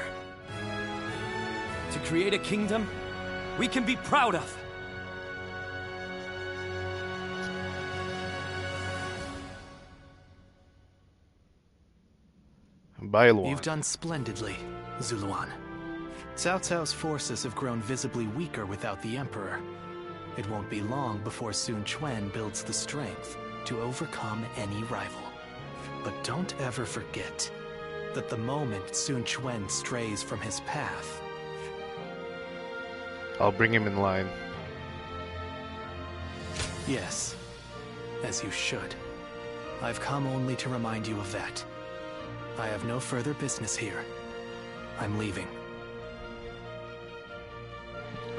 to create a kingdom we can be proud of. You've done splendidly, Zuluan. Cao Cao's forces have grown visibly weaker without the Emperor. It won't be long before Sun Quan builds the strength to overcome any rival. But don't ever forget that the moment Sun Quan strays from his path... I'll bring him in line. Yes, as you should. I've come only to remind you of that. I have no further business here. I'm leaving.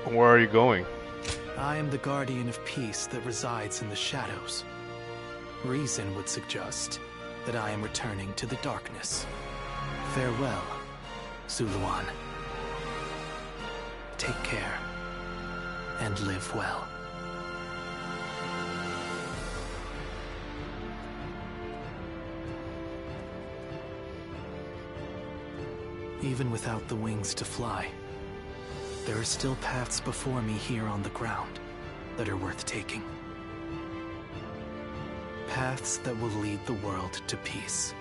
Where are you going? I am the guardian of peace that resides in the shadows. Reason would suggest that I am returning to the darkness. Farewell, Zuluan. Take care, and live well. Even without the wings to fly, there are still paths before me here on the ground that are worth taking. Paths that will lead the world to peace.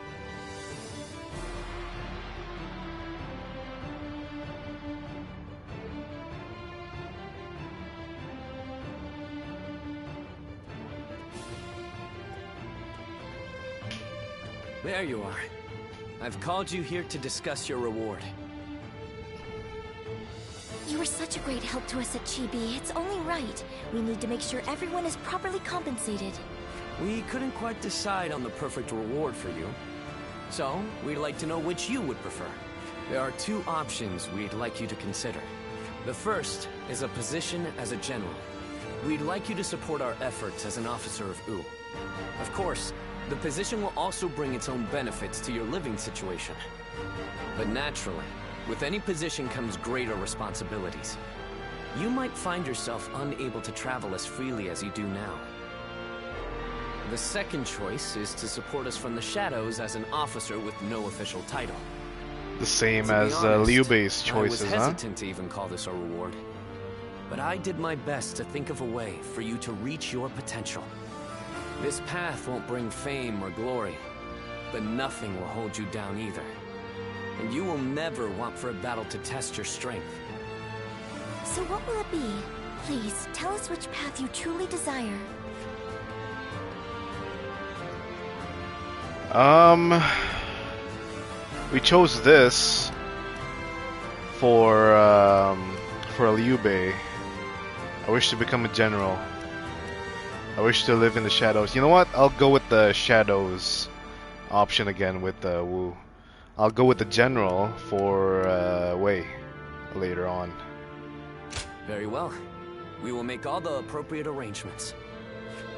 There you are. I've called you here to discuss your reward. You were such a great help to us at Chibi. It's only right. We need to make sure everyone is properly compensated. We couldn't quite decide on the perfect reward for you. So, we'd like to know which you would prefer. There are two options we'd like you to consider. The first is a position as a general. We'd like you to support our efforts as an officer of Wu. Of course, the position will also bring its own benefits to your living situation. But naturally, with any position comes greater responsibilities. You might find yourself unable to travel as freely as you do now. The second choice is to support us from the shadows as an officer with no official title. The same To be as honest, Liu Bei's choices, I was huh? hesitant to even call this a reward. But I did my best to think of a way for you to reach your potential. This path won't bring fame or glory, but nothing will hold you down either. And you will never want for a battle to test your strength. So what will it be? Please, tell us which path you truly desire. We chose this for Liu Bei. I wish to become a general. I wish to live in the shadows. You know what? I'll go with the shadows option again with Wu. I'll go with the general for Wei later on. Very well. We will make all the appropriate arrangements.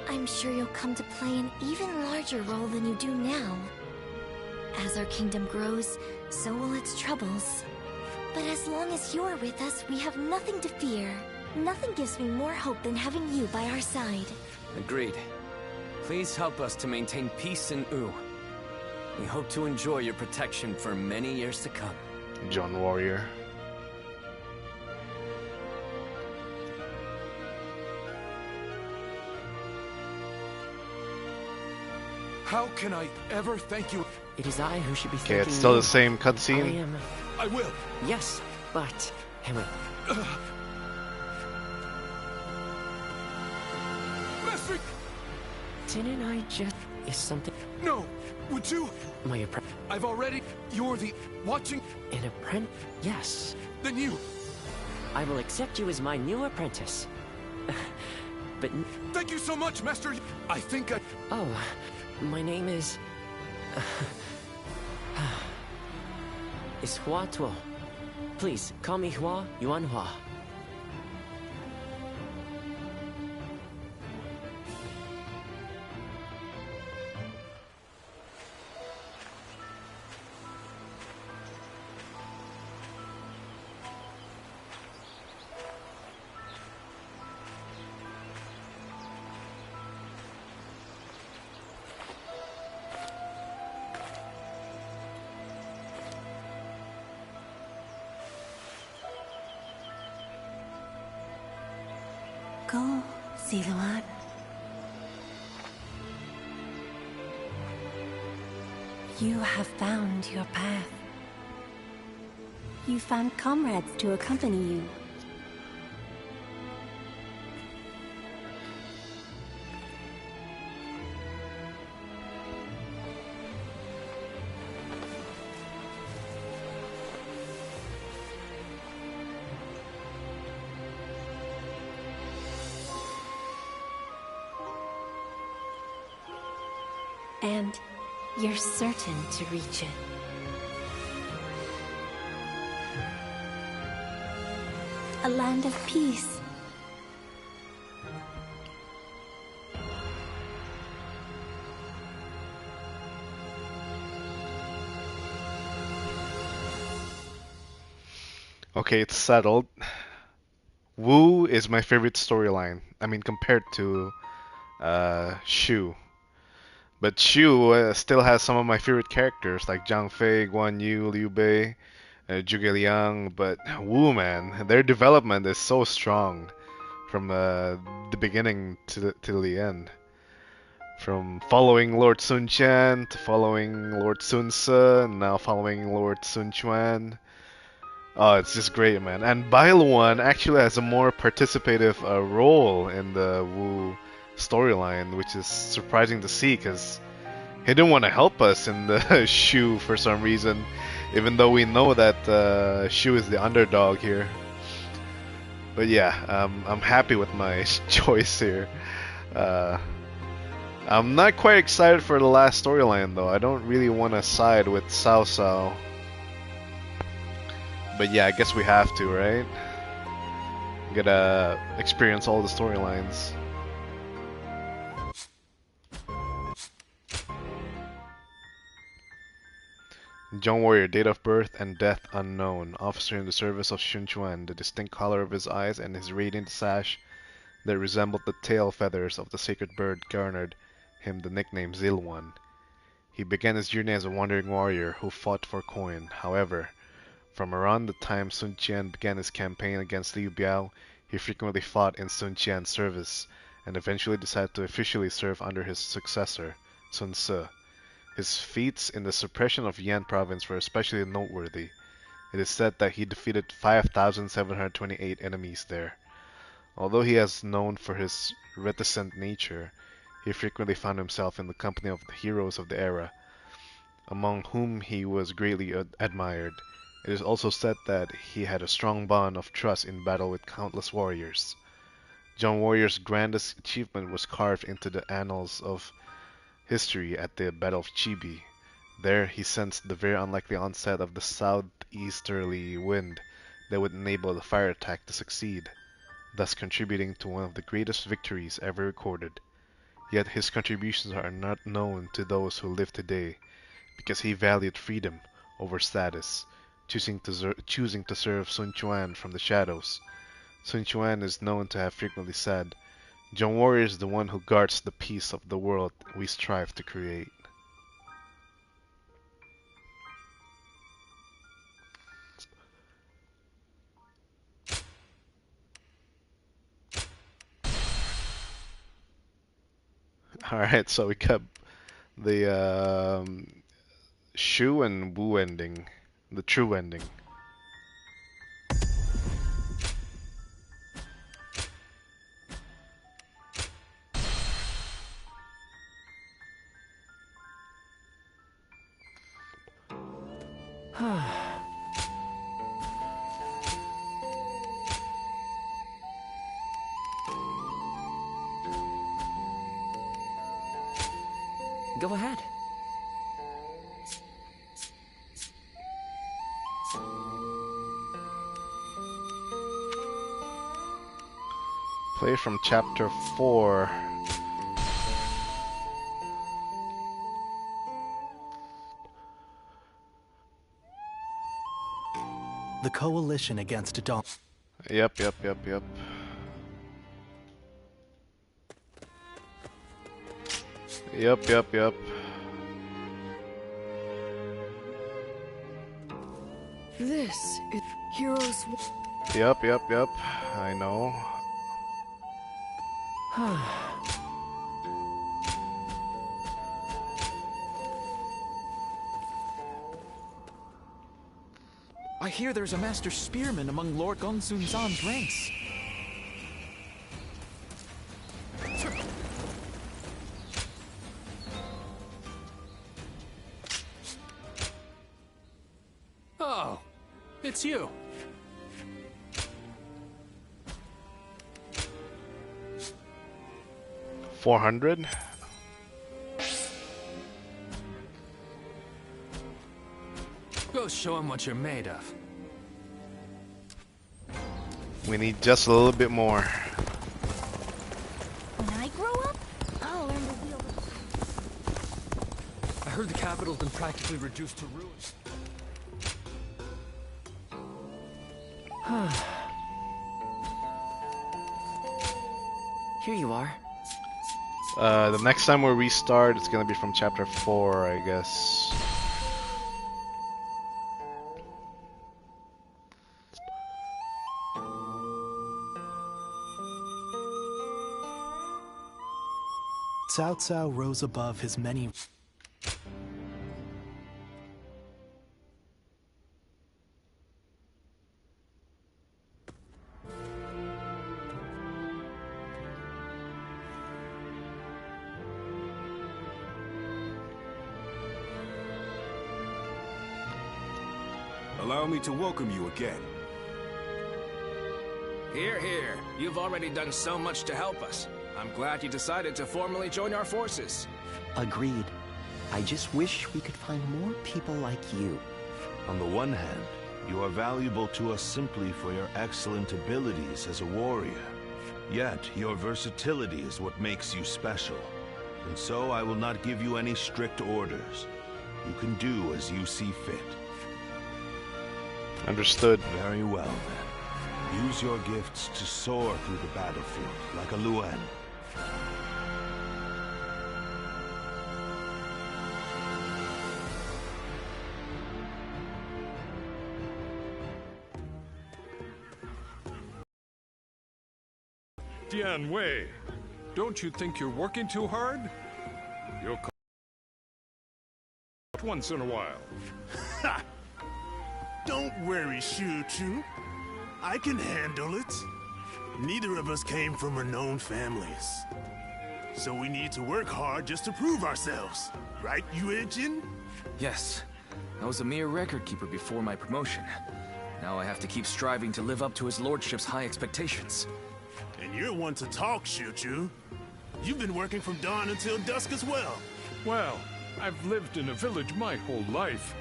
I'm sure you'll come to play an even larger role than you do now. As our kingdom grows, so will its troubles. But as long as you're with us, we have nothing to fear. Nothing gives me more hope than having you by our side. Agreed. Please help us to maintain peace in Wu. We hope to enjoy your protection for many years to come. John Warrior. How can I ever thank you? It is I who should be Okay, thanking it's still you. the same I cutscene. am... I will. Yes, but... Henry... Master... Didn't I just... Is something... No! Would you... My apprentice... I've already... You're the... Watching... An apprentice? Yes. Then you... I will accept you as my new apprentice. But... Thank you so much, Master... I think I... Oh, my name is... is Hua Tuo. Please, call me Hua Yuan Hua. Go, Siluan. You have found your path. You found comrades to accompany you. And you're certain to reach it. A land of peace. Okay, it's settled. Wu is my favorite storyline. I mean, compared to Shu. But Shu still has some of my favorite characters like Zhang Fei, Guan Yu, Liu Bei, Zhuge Liang. But Wu, man, their development is so strong from the beginning to the end. From following Lord Sun Qian to following Lord Sun Ce, and now following Lord Sun Quan. Oh, it's just great, man. And Bai Luan actually has a more participative role in the Wu storyline, which is surprising to see because he didn't want to help us in the Shu for some reason, even though we know that Shu is the underdog here. But yeah, I'm happy with my choice here. I'm not quite excited for the last storyline though. I don't really want to side with Cao Cao. But yeah, I guess we have to, right? Gotta experience all the storylines. John Warrior, date of birth and death unknown. Officer in the service of Sun Quan. The distinct color of his eyes and his radiant sash that resembled the tail feathers of the sacred bird garnered him the nickname Zilwan. He began his journey as a wandering warrior who fought for coin. However, from around the time Sun Qian began his campaign against Liu Biao, he frequently fought in Sun Qian's service, and eventually decided to officially serve under his successor, Sun Ce. His feats in the suppression of Yan province were especially noteworthy. It is said that he defeated 5,728 enemies there. Although he is known for his reticent nature, he frequently found himself in the company of the heroes of the era, among whom he was greatly admired. It is also said that he had a strong bond of trust in battle with countless warriors. John Warrior's grandest achievement was carved into the annals of history at the Battle of Chibi. There he sensed the very unlikely onset of the southeasterly wind that would enable the fire attack to succeed, thus contributing to one of the greatest victories ever recorded. Yet his contributions are not known to those who live today, because he valued freedom over status, choosing to serve Sun Quan from the shadows. Sun Quan is known to have frequently said, "John Warrior is the one who guards the peace of the world we strive to create." Alright, so we got The Shu and Wu ending, the true ending. Go ahead. Play from chapter 4. The coalition against Dawn. Yep. Yep. This is Heroes. Yep. I know. I hear there's a master spearman among Lord Gongsun Zan's ranks. Oh, it's you. $400. Go show him what you're made of. We need just a little bit more. When I grow up, I'll learn to wield it. I heard the capital's been practically reduced to ruins. Here you are. The next time we restart, it's gonna be from chapter 4, I guess. Cao Cao rose above his many... Allow me to welcome you again. Here. You've already done so much to help us. I'm glad you decided to formally join our forces. Agreed. I just wish we could find more people like you. On the one hand, you are valuable to us simply for your excellent abilities as a warrior. Yet, your versatility is what makes you special. And so I will not give you any strict orders. You can do as you see fit. Understood. Very well, then. Use your gifts to soar through the battlefield like a Luen. Dian Wei, don't you think you're working too hard? You'll call once in a while. Ha! Don't worry, Shu Chu. I can handle it. Neither of us came from renowned families. So we need to work hard just to prove ourselves. Right, Yuan-jin? Yes. I was a mere record keeper before my promotion. Now I have to keep striving to live up to his lordship's high expectations. And you're one to talk, Shu Chu. You've been working from dawn until dusk as well. Well, I've lived in a village my whole life.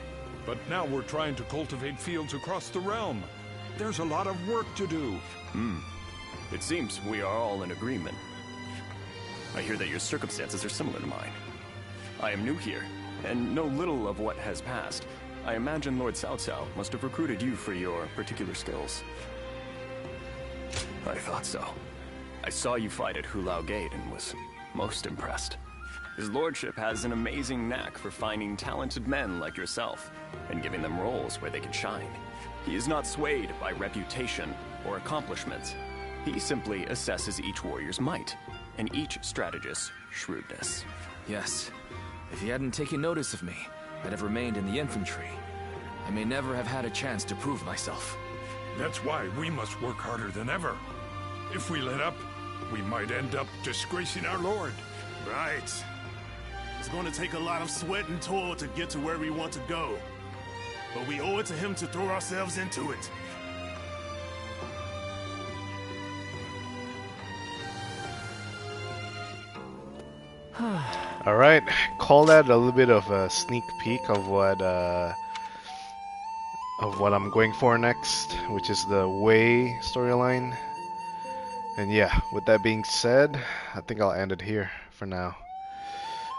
But now we're trying to cultivate fields across the realm. There's a lot of work to do. It seems we are all in agreement. I hear that your circumstances are similar to mine. I am new here, and know little of what has passed. I imagine Lord Cao Cao must have recruited you for your particular skills. I thought so. I saw you fight at Hulao Gate and was most impressed. His lordship has an amazing knack for finding talented men like yourself and giving them roles where they can shine. He is not swayed by reputation or accomplishments. He simply assesses each warrior's might and each strategist's shrewdness. Yes, If he hadn't taken notice of me, I'd have remained in the infantry. I may never have had a chance to prove myself. That's why we must work harder than ever. If we let up, we might end up disgracing our lord. Right. It's going to take a lot of sweat and toil to get to where we want to go. But we owe it to him to throw ourselves into it. Alright, call that a little bit of a sneak peek of what I'm going for next, which is the Wei storyline. And yeah, with that being said, I think I'll end it here for now.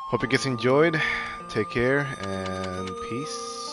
Hope you guys enjoyed. Take care and peace.